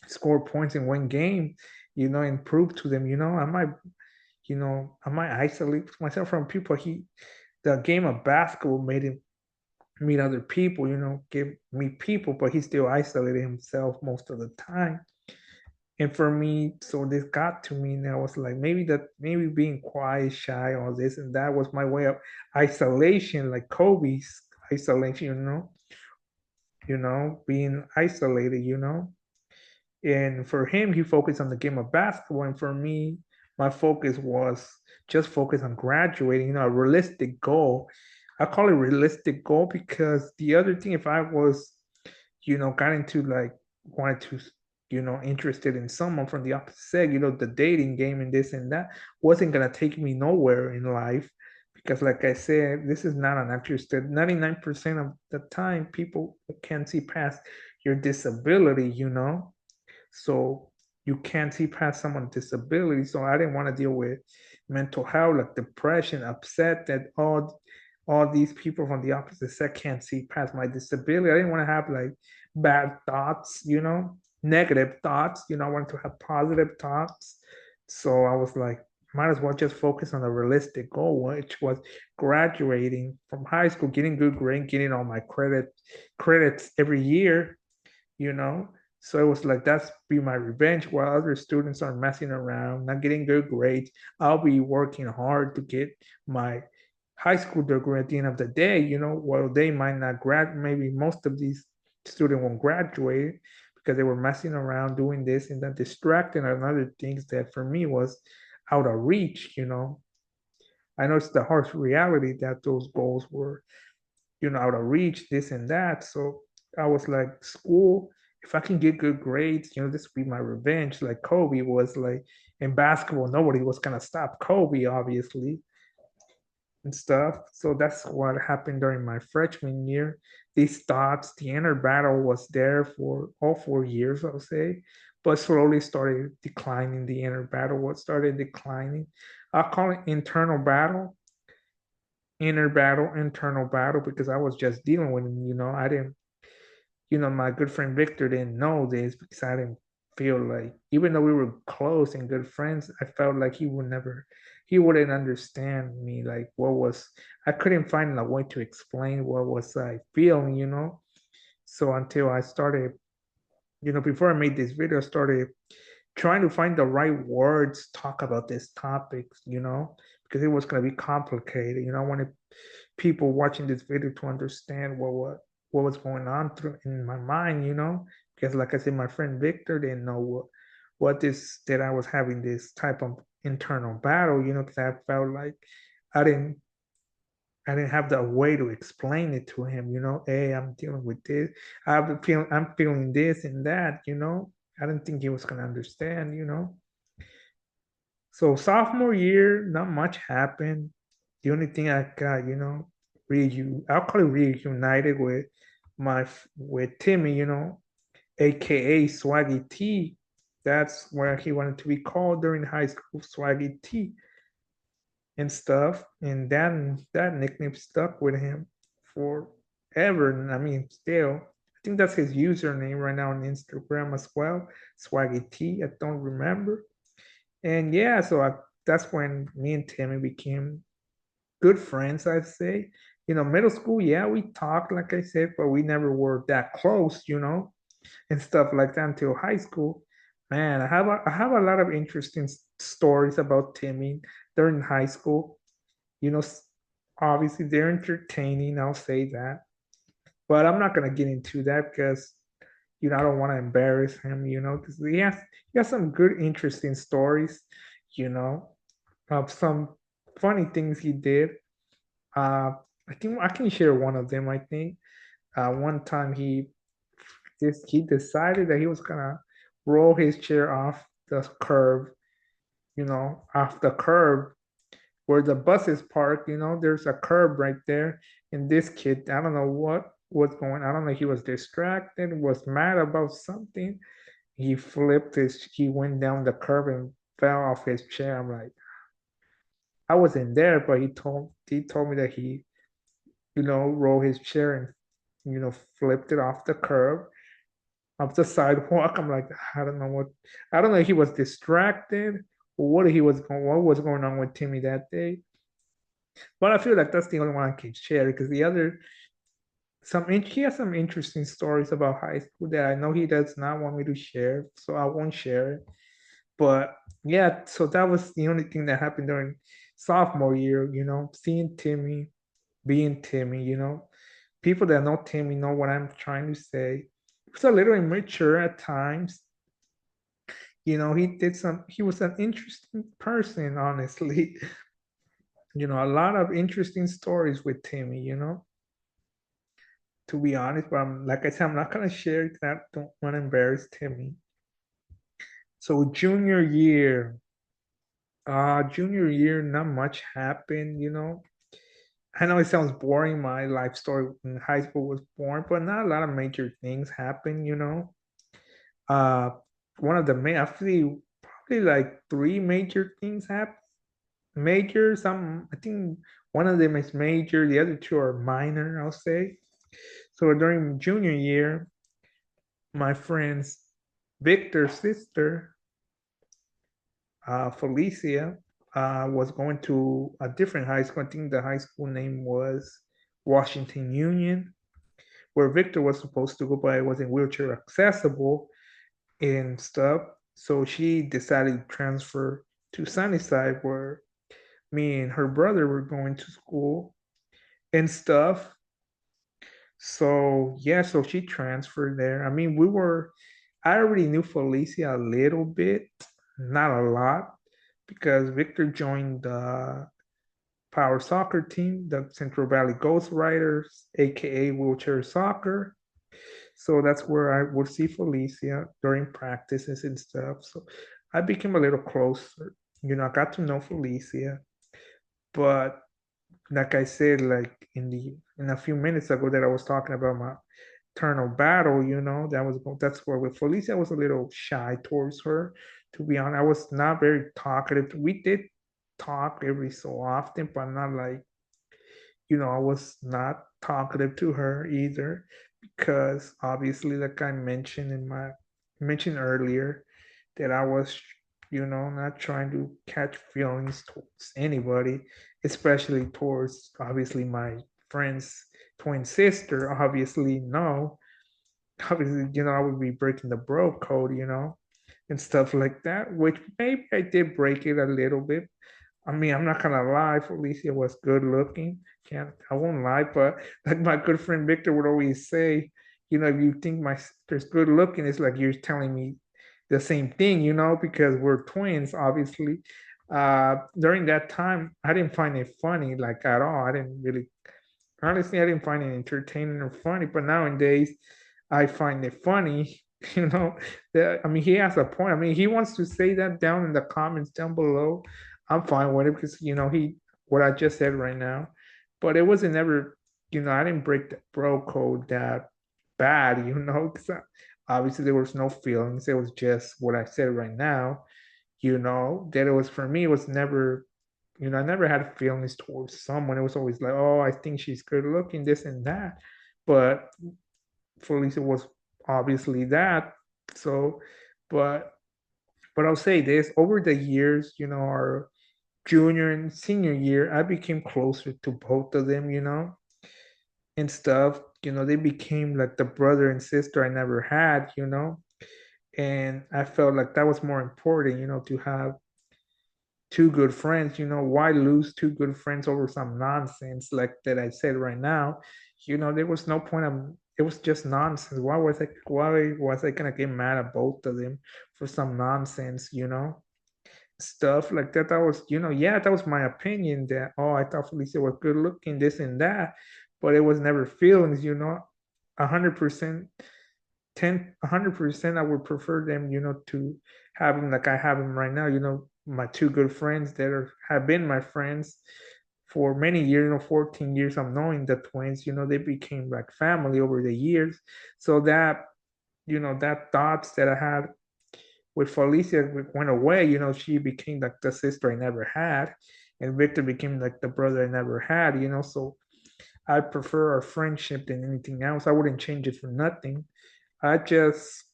score points in one game, and prove to them, I might isolate myself from people. The game of basketball made him meet other people, give meet people, but he still isolated himself most of the time. And for me, so this got to me, and I was like, maybe being quiet, shy, all this and that was my way of isolation, like Kobe's isolation, being isolated, And for him, he focused on the game of basketball. And for me, my focus was just focus on graduating, a realistic goal. I call it realistic goal because the other thing, if I was, got into like wanted to, interested in someone from the opposite sex, the dating game and this and that wasn't gonna take me nowhere in life. Because like I said, this is not an actual study. 99% of the time people can't see past your disability, so you can't see past someone's disability. So I didn't want to deal with mental health, like depression, upset that all these people from the opposite sex can't see past my disability. I didn't want to have like bad thoughts, negative thoughts. I wanted to have positive thoughts. So I was like, might as well just focus on a realistic goal, which was graduating from high school, getting good grades, getting all my credits every year, you know. So it was like that's be my revenge while other students are messing around, not getting good grades. I'll be working hard to get my high school degree at the end of the day, while they might not grad maybe most of these students won't graduate because they were messing around doing this and that distracting and other things that for me was out of reach. I know it's the harsh reality that those goals were out of reach, this and that. So I was like, school, if I can get good grades, this would be my revenge. Like Kobe was like in basketball, nobody was gonna stop Kobe, obviously, and stuff. So that's what happened during my freshman year. These thoughts, the inner battle was there for all 4 years, I'll say, but slowly started declining. The inner battle was started declining. I call it inner battle, internal battle, because I was just dealing with it. I didn't, my good friend Victor didn't know this because I didn't feel like, even though we were close and good friends, I felt like he wouldn't understand me. Like I couldn't find a way to explain what was I feeling. So until I started, before I made this video, I started trying to find the right words to talk about this topic, because it was going to be complicated. I wanted people watching this video to understand what was going on through in my mind, because like I said, my friend Victor didn't know what this that I was having this type of internal battle, because I felt like I didn't I didn't have the way to explain it to him, hey, I'm dealing with this. I'm feeling this and that, I didn't think he was gonna understand. So sophomore year, not much happened. The only thing I got, I'll call it reunited with Timmy, aka Swaggy T. That's where he wanted to be called during high school, Swaggy T. and stuff. And that nickname stuck with him forever. And I mean, still, I think that's his username right now on Instagram as well. Swaggy T. I don't remember. And yeah, that's when me and Timmy became good friends, I'd say. Middle school, yeah, we talked, like I said, but we never were that close, and stuff like that until high school. Man, I have a lot of interesting stories about Timmy during high school. You know, obviously they're entertaining, I'll say that. But I'm not gonna get into that because I don't want to embarrass him, because he has some good, interesting stories, you know, of some funny things he did. Uh, I think I can share one of them. I think one time he decided that he was gonna roll his chair off the curb, off the curb where the bus is parked. There's a curb right there, and this kid, I don't know what was going. I don't know. He was distracted, was mad about something. He went down the curb and fell off his chair. I'm like, I wasn't there, but he told me that he rolled his chair and flipped it off the curb, off the sidewalk. I'm like, I don't know if he was distracted or what was going on with Timmy that day. But I feel like that's the only one I can share because the other he has some interesting stories about high school that I know he does not want me to share, so I won't share it. But yeah, so that was the only thing that happened during sophomore year, seeing Timmy, being Timmy, people that know Timmy know what I'm trying to say. He was a little immature at times. He was an interesting person, honestly. A lot of interesting stories with Timmy, to be honest. But like I said, I'm not gonna share it 'cause I don't want to embarrass Timmy. So junior year, not much happened. I know it sounds boring. My life story in high school was boring, but not a lot of major things happened. Uh, one of the main, I feel probably like three major things happened. Major, I think one of them is major, the other two are minor, I'll say. So during junior year, my friend's Victor's sister, Felicia, was going to a different high school. I think the high school name was Washington Union, where Victor was supposed to go, but it wasn't wheelchair accessible and stuff. So she decided to transfer to Sunnyside, where me and her brother were going to school and stuff. So yeah, so she transferred there. I mean, I already knew Felicia a little bit, not a lot, because Victor joined the Power Soccer team, the Central Valley Ghost Riders, aka wheelchair soccer. So that's where I would see Felicia during practices and stuff. So I became a little closer. I got to know Felicia, but like I said, like in a few minutes ago that I was talking about my eternal battle, that's where with Felicia I was a little shy towards her. To be honest, I was not very talkative. We did talk every so often, but not like I was not talkative to her either because obviously, like I mentioned earlier, that I was, not trying to catch feelings towards anybody, especially towards obviously my friend's twin sister. Obviously, no. Obviously, I would be breaking the bro code, and stuff like that, which maybe I did break it a little bit. I mean, I'm not gonna lie, Felicia was good looking. I won't lie, but like my good friend Victor would always say, if you think my sister's good looking, it's like you're telling me the same thing, because we're twins, obviously. During that time, I didn't find it funny, like at all. I didn't really, honestly, I didn't find it entertaining or funny. But nowadays, I find it funny. You know, I mean, he has a point. I mean, he wants to say that down in the comments down below. I'm fine with it because what I just said right now. But it wasn't ever, I didn't break the bro code that bad. Because obviously there was no feelings. It was just what I said right now. That it was for me. It was never. I never had feelings towards someone. It was always like, oh, I think she's good looking, this and that. But Felicia was obviously that. So, but I'll say this: over the years, our junior and senior year, I became closer to both of them, and stuff. They became like the brother and sister I never had, and I felt like that was more important, to have two good friends. Why lose two good friends over some nonsense like that I said right now? There was no point of it was just nonsense. Why was I gonna get mad at both of them for some nonsense, stuff like that? That was, yeah, that was my opinion that, oh, I thought Felicia was good looking, this and that, but it was never feelings, 100%, 100% I would prefer them, to have him like I have him right now, my two good friends that have been my friends for many years, 14 years of knowing the twins, they became like family over the years. So that, that thoughts that I had with Felicia went away. She became like the sister I never had, and Victor became like the brother I never had. So I prefer our friendship than anything else. I wouldn't change it for nothing. I just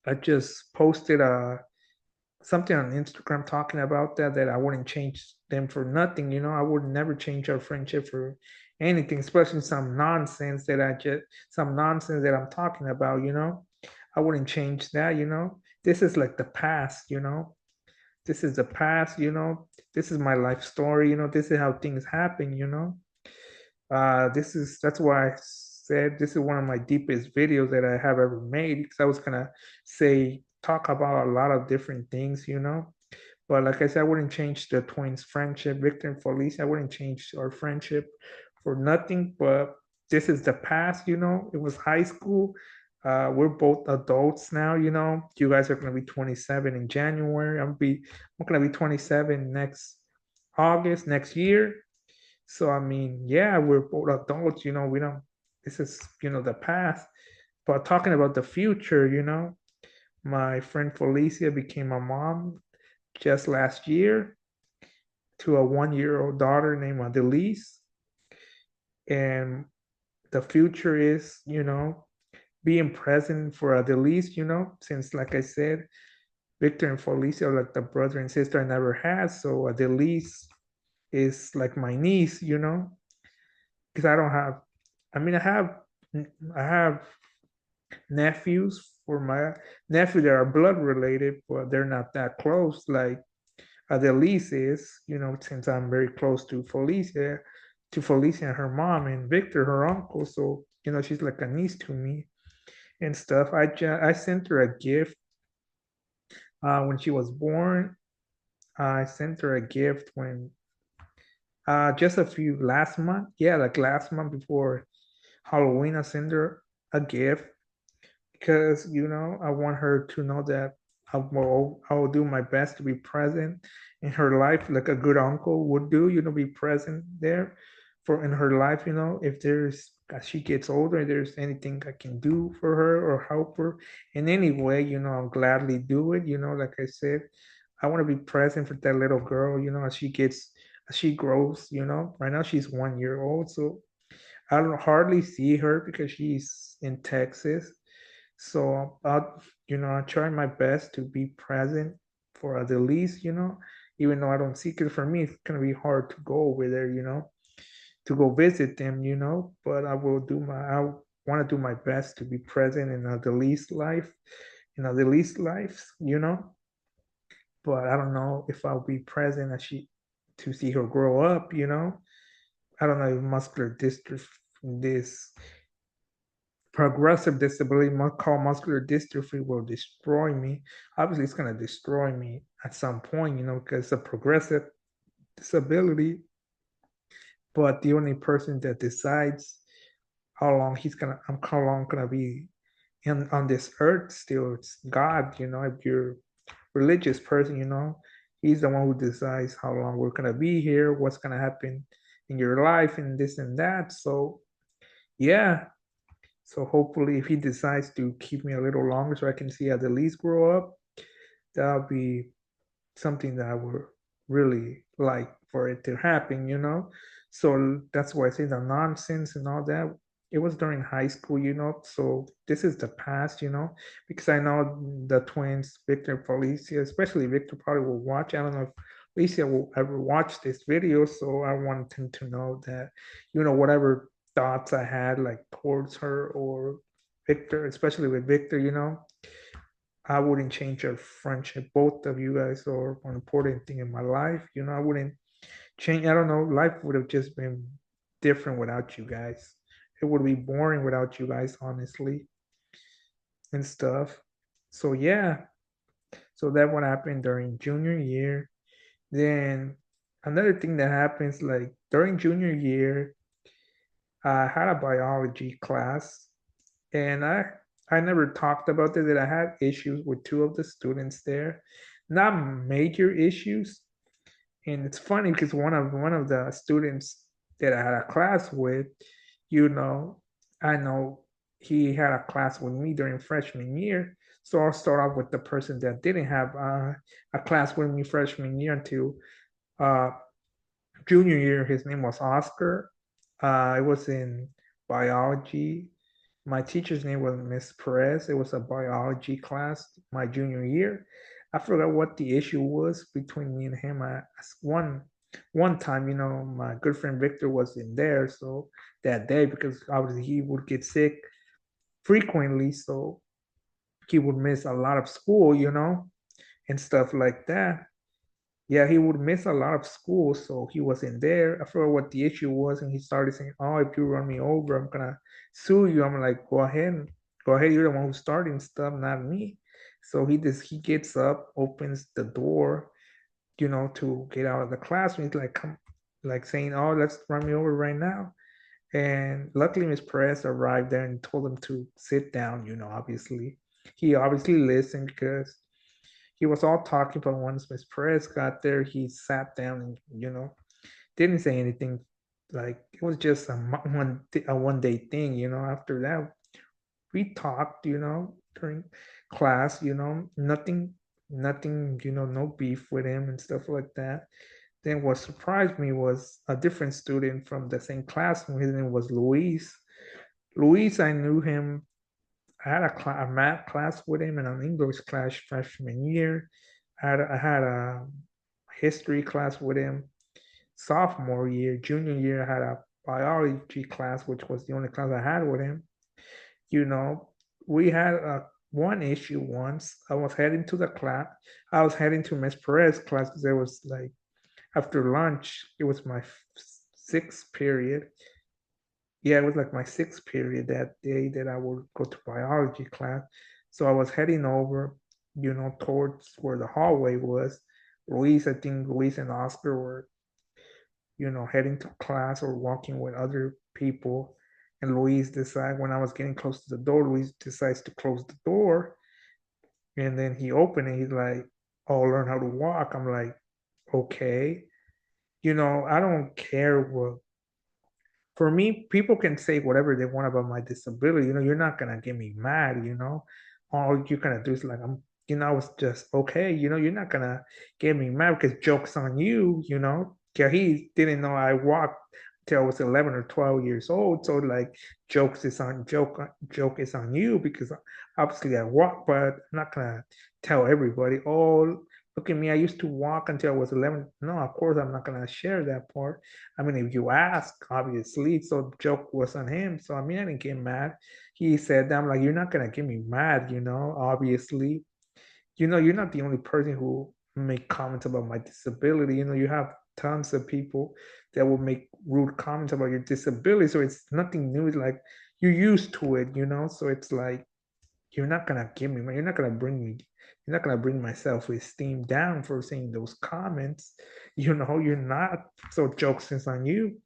I just posted something on Instagram talking about that I wouldn't change them for nothing. I would never change our friendship for anything, especially some nonsense that I'm talking about. I wouldn't change that. This is like the past. This is the past. This is my life story. This is how things happen. That's why I said this is one of my deepest videos that I have ever made, because I was gonna talk about a lot of different things, But like I said, I wouldn't change the twins' friendship, Victor and Felicia. I wouldn't change our friendship for nothing. But this is the past, It was high school. We're both adults now, You guys are gonna be 27 in January. I'm gonna be 27 next August next year. So I mean, yeah, we're both adults, we don't this is, the past. But talking about the future, my friend Felicia became a mom just last year to a 1-year-old daughter named Adelise. And the future is, being present for Adelise, since like I said, Victor and Felicia are like the brother and sister I never had. So Adelise is like my niece, because I don't have I mean I have nephews for my nephew that are blood related, but they're not that close like Adelise is, since I'm very close to Felicia and her mom, and Victor, her uncle. So, she's like a niece to me and stuff. I sent her a gift when she was born. I sent her a gift when just a few last month. Yeah, like last month before Halloween, I sent her a gift because I want her to know that I will do my best to be present in her life, like a good uncle would do. Be present there for in her life. If there's as she gets older, if there's anything I can do for her or help her in any way, I'll gladly do it. Like I said, I want to be present for that little girl. As she grows. Right now she's 1 year old, so I don't hardly see her because she's in Texas. So I try my best to be present for the least, even though I don't seek it for me, it's gonna be hard to go over there, to go visit them, but I want to do my best to be present in the least life, the least lives, but I don't know if I'll be present to see her grow up, I don't know if muscular dystrophy, this progressive disability called muscular dystrophy will destroy me. Obviously, it's going to destroy me at some point, because it's a progressive disability. But the only person that decides how long gonna be on this earth still, it's God. If you're a religious person, He's the one who decides how long we're gonna be here, what's gonna happen in your life, and this and that. So yeah, so hopefully, if he decides to keep me a little longer so I can see Adelise grow up, that'll be something that I would really like for it to happen, you know? So that's why I say the nonsense and all that. It was during high school, you know? So this is the past, you know? Because I know the twins, Victor and Felicia, especially Victor probably will watch. I don't know if Alicia will ever watch this video. So I want him to know that, you know, whatever thoughts I had like towards her or Victor, especially with Victor, you know, I wouldn't change our friendship. Both of you guys are an important thing in my life. You know, I wouldn't change. I don't know. Life would have just been different without you guys. It would be boring without you guys, honestly, and stuff. So yeah. So that what happened during junior year. Then another thing that happens like during junior year, I had a biology class, and I never talked about it that I had issues with two of the students there, not major issues. And it's funny because one of the students that I had a class with, you know, I know he had a class with me during freshman year. So I'll start off with the person that didn't have a class with me freshman year until uh, junior year. His name was Oscar. It was in biology. My teacher's name was Miss Perez. It was a biology class my junior year. I forgot what the issue was between me and him. One time, you know, my good friend Victor was in there, so that day because obviously he would get sick frequently, so he would miss a lot of school, you know, and stuff like that. Yeah, he would miss a lot of school, so he was in there. I forgot what the issue was, and he started saying, "Oh, if you run me over, I'm gonna sue you." I'm like, go ahead. You're the one who's starting stuff, not me." So he gets up, opens the door, you know, to get out of the classroom. He's like, come, like saying, "Oh, let's run me over right now." And luckily, Miss Perez arrived there and told him to sit down. You know, obviously, he obviously listened because he was all talking, but once Miss Perez got there, he sat down and didn't say anything. Like it was just a 1 day thing. After that, we talked. During class. Nothing. No beef with him and stuff like that. Then what surprised me was a different student from the same class. His name was Luis. Luis, I knew him. I had a math class with him and an English class freshman year. I had a history class with him sophomore year. Junior year, I had a biology class, which was the only class I had with him. You know, we had one issue once. I was heading to the class. I was heading to Miss Perez's class because it was like after lunch. It was my sixth period. Yeah, it was like my sixth period that day that I would go to biology class. So I was heading over, towards where the hallway was. I think Luis and Oscar were, heading to class or walking with other people. And when I was getting close to the door, Luis decides to close the door. And then he opened it. He's like, "Oh, learn how to walk." I'm like, "Okay." I don't care what for me, people can say whatever they want about my disability. You're not gonna get me mad. All you're gonna do is like I was just okay. You're not gonna get me mad because joke's on you. Yeah, he didn't know I walked till I was 11 or 12 years old. So like joke is on you because obviously I walk, but I'm not gonna tell everybody, "Oh, look at me, I used to walk until I was 11." No, of course I'm not gonna share that part. I mean, if you ask, obviously, so the joke was on him. So I mean, I didn't get mad. He said, "I'm like, you're not gonna get me mad, obviously. You're not the only person who make comments about my disability. You have tons of people that will make rude comments about your disability. So it's nothing new. It's like you're used to it. So it's like you're not gonna give me, you're not gonna bring my self-esteem down for saying those comments. You're not. So jokes is on you."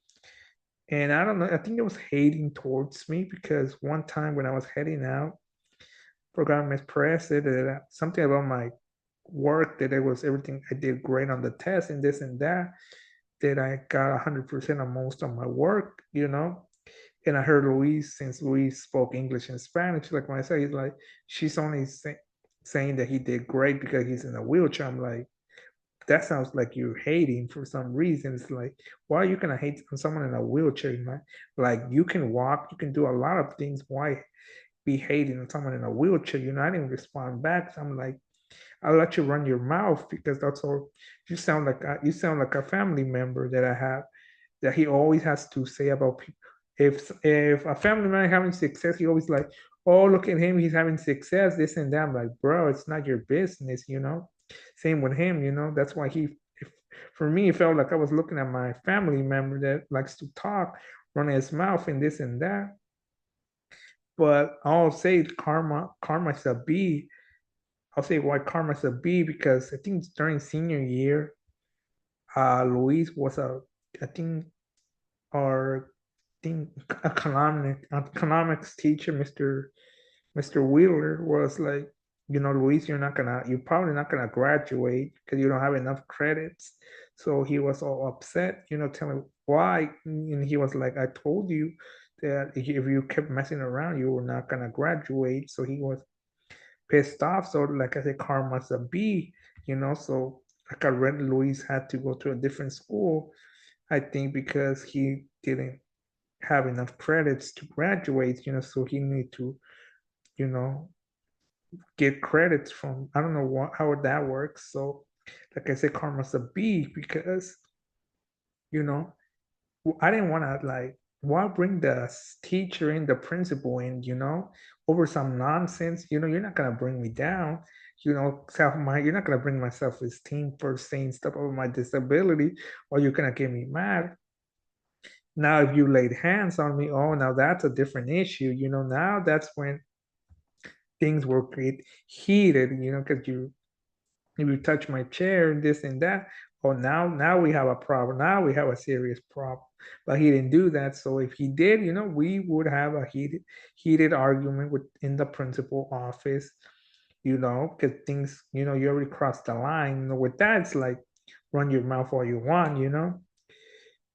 And I don't know, I think it was hating towards me because one time when I was heading out, forgot Miss Perez said that something about my work, that it was everything I did great on the test and this and that I got 100% on most of my work. And I heard since Luis spoke English and Spanish, like when I say, he's like, she's only saying that he did great because he's in a wheelchair. I'm like, that sounds like you're hating for some reason. It's like, why are you gonna hate on someone in a wheelchair, man? Like you can walk, you can do a lot of things. Why be hating on someone in a wheelchair? I didn't respond back. So I'm like, I'll let you run your mouth because that's all you sound like a family member that I have that he always has to say about people. If a family member having success, he always like, oh, look at him, he's having success, this and that. I'm like, bro, it's not your business. Same with him. That's why if, for me, it felt like I was looking at my family member that likes to talk, run his mouth and this and that. But I'll say karma's a B. I'll say why karma's a B because I think during senior year, Luis was I think our think economics teacher, Mr. Wheeler, was like, Luis, you're probably not gonna graduate because you don't have enough credits. So he was all upset, telling why, and he was like, I told you that if you kept messing around, you were not gonna graduate. So he was pissed off. So like I said, karma's a B. So like I read, Luis had to go to a different school. I think because he didn't have enough credits to graduate, so he need to, you know, get credits from, I don't know how that works. So like I said, karma's a B because, you know, I didn't want to like, why bring the teacher in, the principal in, over some nonsense, you're not going to bring me down. You're not going to bring my self-esteem for saying stuff about my disability, or you're going to get me mad. Now, if you laid hands on me, oh, now that's a different issue. Now that's when things will get heated, because if you touch my chair and this and that, oh, now we have a problem. Now we have a serious problem. But he didn't do that. So if he did, we would have a heated argument in the principal office, because things, you already crossed the line. With that, it's like run your mouth all you want.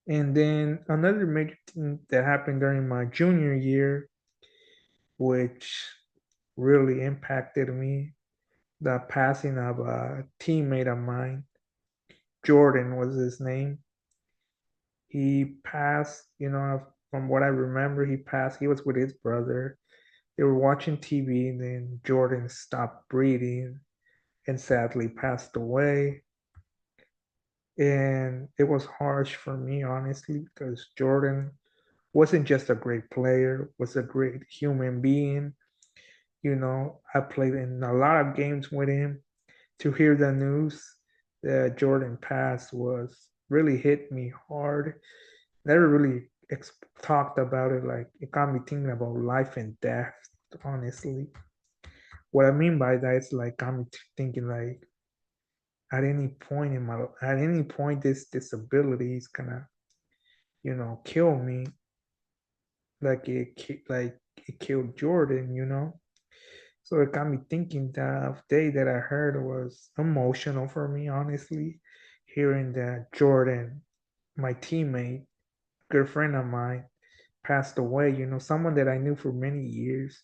And then another major thing that happened during my junior year, which really impacted me, the passing of a teammate of mine. Jordan was his name. He passed, from what I remember, he passed. He was with his brother. They were watching TV, and then Jordan stopped breathing and sadly passed away. And it was harsh for me, honestly, because Jordan wasn't just a great player, was a great human being. I played in a lot of games with him. To hear the news that Jordan passed was really hit me hard. Never really talked about it. Like it got me thinking about life and death. Honestly, what I mean by that is like got me thinking like at any point this disability is gonna kill me like it killed Jordan. So it got me thinking. The day that I heard was emotional for me, honestly. Hearing that Jordan, my teammate, good friend of mine, passed away, someone that I knew for many years.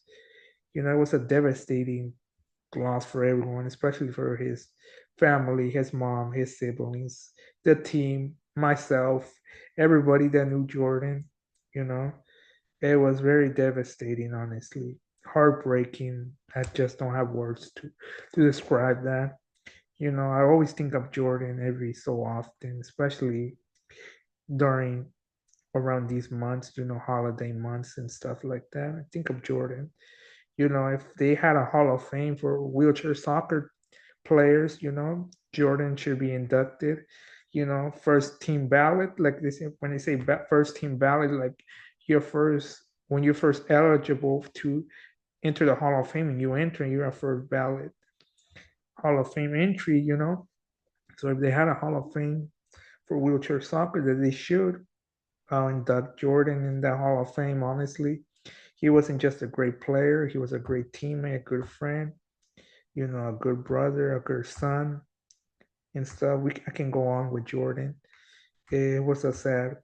It was a devastating loss for everyone, especially for his family, his mom, his siblings, the team, myself, everybody that knew Jordan, you know. It was very devastating, honestly. Heartbreaking. I just don't have words to describe that. I always think of Jordan every so often, especially during around these months, holiday months and stuff like that. I think of Jordan. If they had a Hall of Fame for wheelchair soccer players, Jordan should be inducted. First team ballot, like they say, when they say first team ballot, like when you're first eligible to enter the Hall of Fame and you enter, you're a first ballot Hall of Fame entry. So if they had a Hall of Fame for wheelchair soccer, that they should induct Jordan in the Hall of Fame, honestly. He wasn't just a great player, he was a great teammate, a good friend, a good brother, a good son, and stuff. I can go on with Jordan. It was a sad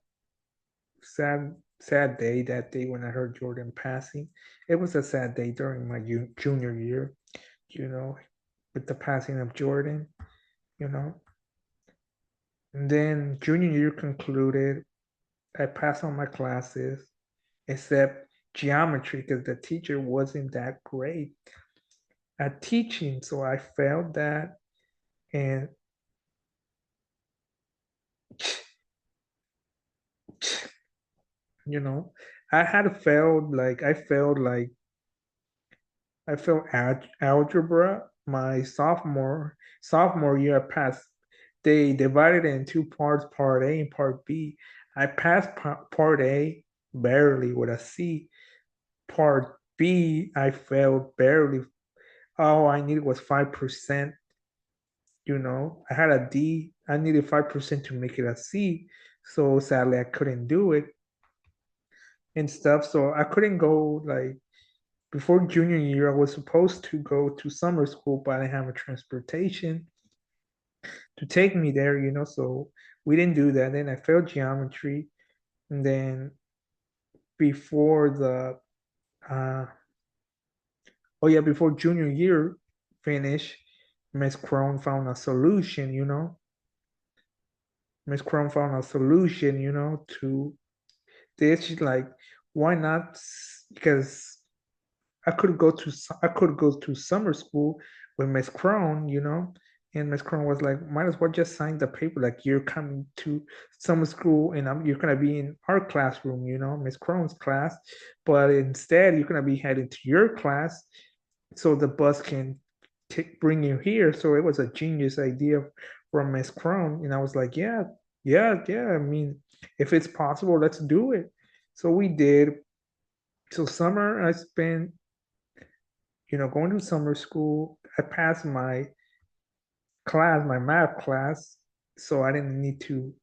day that day when I heard Jordan passing. It was a sad day during my junior year, you know, with the passing of Jordan, you know. And then junior year concluded. I passed all my classes except geometry because the teacher wasn't that great at teaching. So I failed that. And, you know, I had failed, I failed algebra my sophomore year. I passed. They divided it in two parts, part A and part B. I passed part A barely with a C. Part B, I failed barely. All I needed was 5%. I had a D. I needed 5% to make it a C. So sadly, I couldn't do it and stuff. So I couldn't go like before junior year. I was supposed to go to summer school, but I didn't have a transportation to take me there. So we didn't do that. Then I failed geometry. And then before uh, oh yeah, before junior year finish, Miss Crone found a solution. Miss Crone found a solution, to this. She's like, why not? Because I could go to summer school with Miss Crone. And Miss Crone was like, might as well just sign the paper, like you're coming to summer school and you're gonna be in our classroom, Miss Crone's class, but instead you're gonna be heading to your class so the bus can bring you here. So it was a genius idea from Miss Crone, and I was like, yeah, yeah, yeah. I mean, if it's possible, let's do it. So we did. So summer I spent, going to summer school. I passed my class, my math class, so I didn't need to.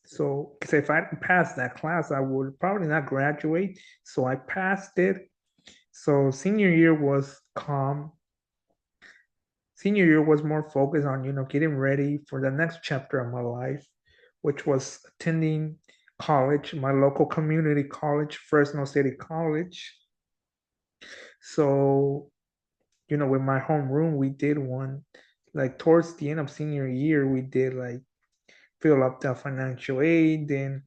So, because if I didn't pass that class, I would probably not graduate. So I passed it. So senior year was calm. Senior year was more focused on, getting ready for the next chapter of my life, which was attending college, my local community college, Fresno City College. So, with my homeroom, we did one. Like towards the end of senior year, we did like fill up the financial aid. Then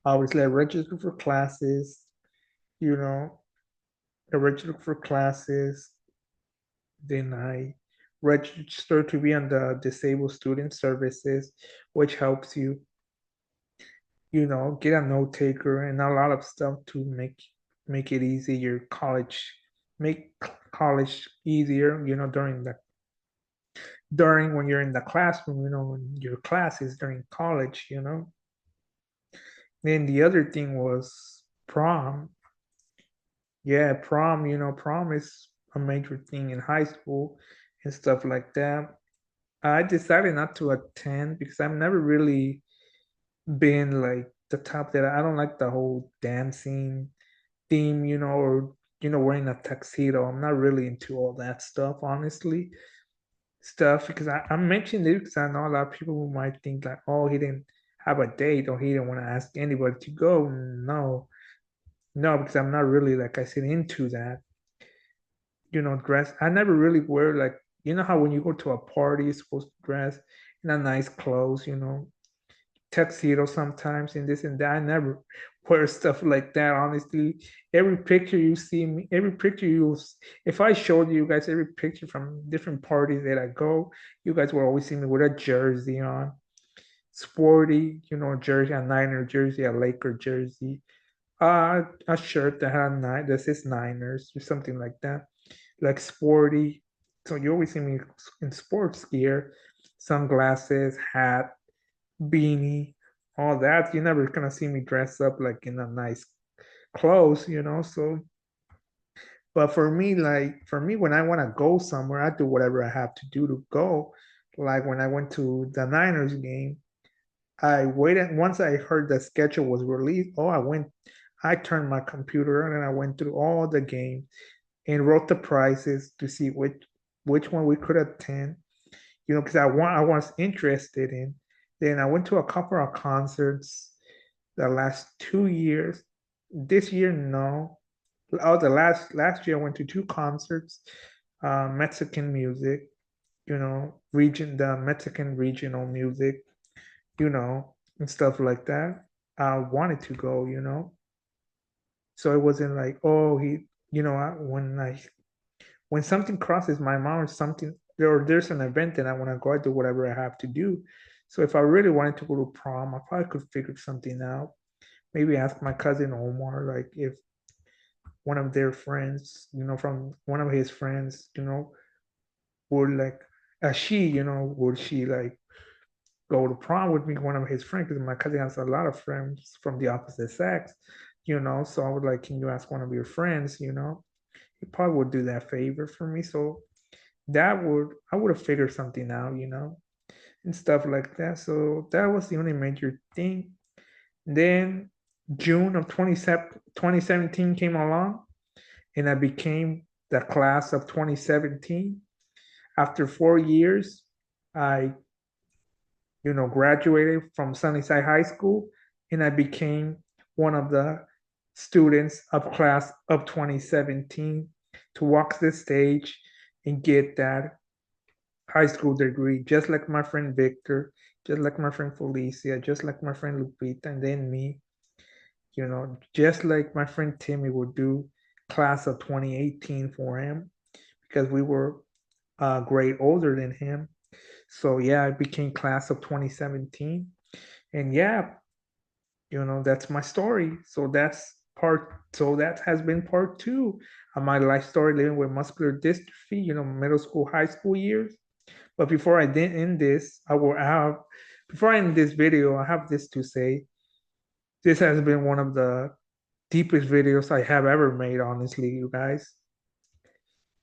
I was like registered for classes, you know, I registered for classes. Then I registered to be on the disabled student services, which helps you, get a note taker and a lot of stuff to make it easy. Make college easier, during when you're in the classroom, when your classes during college. Then the other thing was prom. Yeah, prom is a major thing in high school and stuff like that. I decided not to attend because I've never really been like the top that I don't like the whole dancing theme, or wearing a tuxedo. I'm not really into all that stuff, honestly. Stuff because I'm mentioning it because I know a lot of people who might think like, oh, he didn't have a date or he didn't want to ask anybody to go. No, no, because I'm not really, like I said, into that. Dress. I never really wear like, how when you go to a party, you're supposed to dress in a nice clothes, tuxedo sometimes and this and that. I never wear stuff like that, honestly. Every picture you see me, every picture if I showed you guys every picture from different parties that I go, you guys will always see me with a jersey on, sporty, jersey, a Niner jersey, a Laker jersey, a shirt that says Niners or something like that, like sporty. So you always see me in sports gear, sunglasses, hat, beanie, all that. You're never gonna see me dress up like in a nice clothes. So, but for me, when I want to go somewhere, I do whatever I have to do to go. Like when I went to the Niners game, I waited. Once I heard the schedule was released, I turned my computer on and I went through all the games and wrote the prices to see which one we could attend. Because I was interested in. Then I went to a couple of concerts the last 2 years. This year, no. Oh, the last year I went to two concerts, Mexican music, the Mexican regional music. and stuff like that. I wanted to go. So it wasn't like, oh, when something crosses my mind or something, there's an event and I want to go, I do whatever I have to do. So if I really wanted to go to prom, I probably could figure something out. Maybe ask my cousin Omar, like if one of their friends, from one of his friends, would like, would she like go to prom with me, one of his friends, because my cousin has a lot of friends from the opposite sex. So I would like, can you ask one of your friends? He probably would do that favor for me. So I would have figured something out, and stuff like that. So that was the only major thing. Then June of 2017 came along, and I became the class of 2017. After 4 years, I graduated from Sunnyside High School, and I became one of the students of class of 2017 to walk the stage and get that high school degree, just like my friend Victor, just like my friend Felicia, just like my friend Lupita, and then me, just like my friend Timmy would do class of 2018 for him because we were a grade older than him. So yeah, I became class of 2017. And yeah, that's my story. So that has been part two of my life story living with muscular dystrophy, middle school, high school years. But before I did end this, before I end this video, I have this to say. This has been one of the deepest videos I have ever made, honestly, you guys.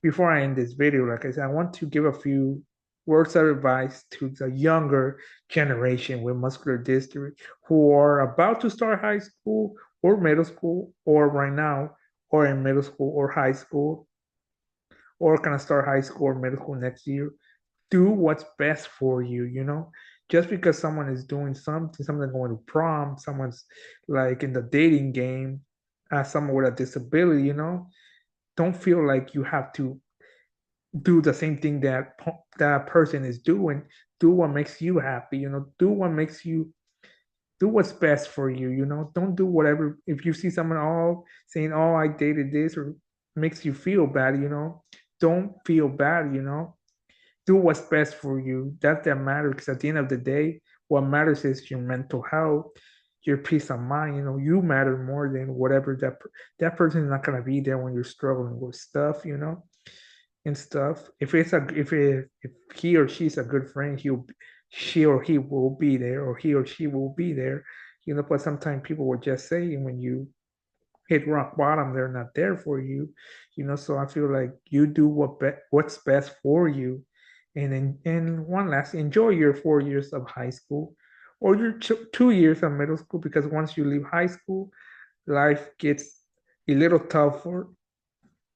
Before I end this video, like I said, I want to give a few words of advice to the younger generation with muscular dystrophy who are about to start high school or middle school or right now or in middle school or high school or gonna start high school or middle school next year. Do what's best for you. Just because someone is doing someone going to prom, someone's like in the dating game, someone with a disability, don't feel like you have to do the same thing that person is doing. Do what makes you happy. Do what's best for you. Don't do whatever. If you see someone all saying, oh, I dated this, or makes you feel bad, don't feel bad. Do what's best for you. That matters, because at the end of the day, what matters is your mental health, your peace of mind. You matter more than whatever that person is not gonna be there when you're struggling with stuff, and stuff. If he or she's a good friend, she or he will be there, or he or she will be there. But sometimes people will just say when you hit rock bottom, they're not there for you. So I feel like you do what's best for you. And one last, enjoy your 4 years of high school or your 2 years of middle school, because once you leave high school, life gets a little tougher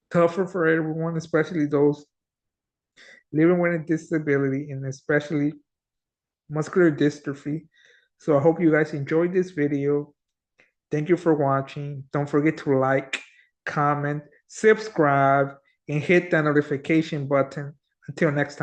for everyone, especially those living with a disability, and especially muscular dystrophy. So I hope you guys enjoyed this video. Thank you for watching. Don't forget to like, comment, subscribe, and hit that notification button. Until next time.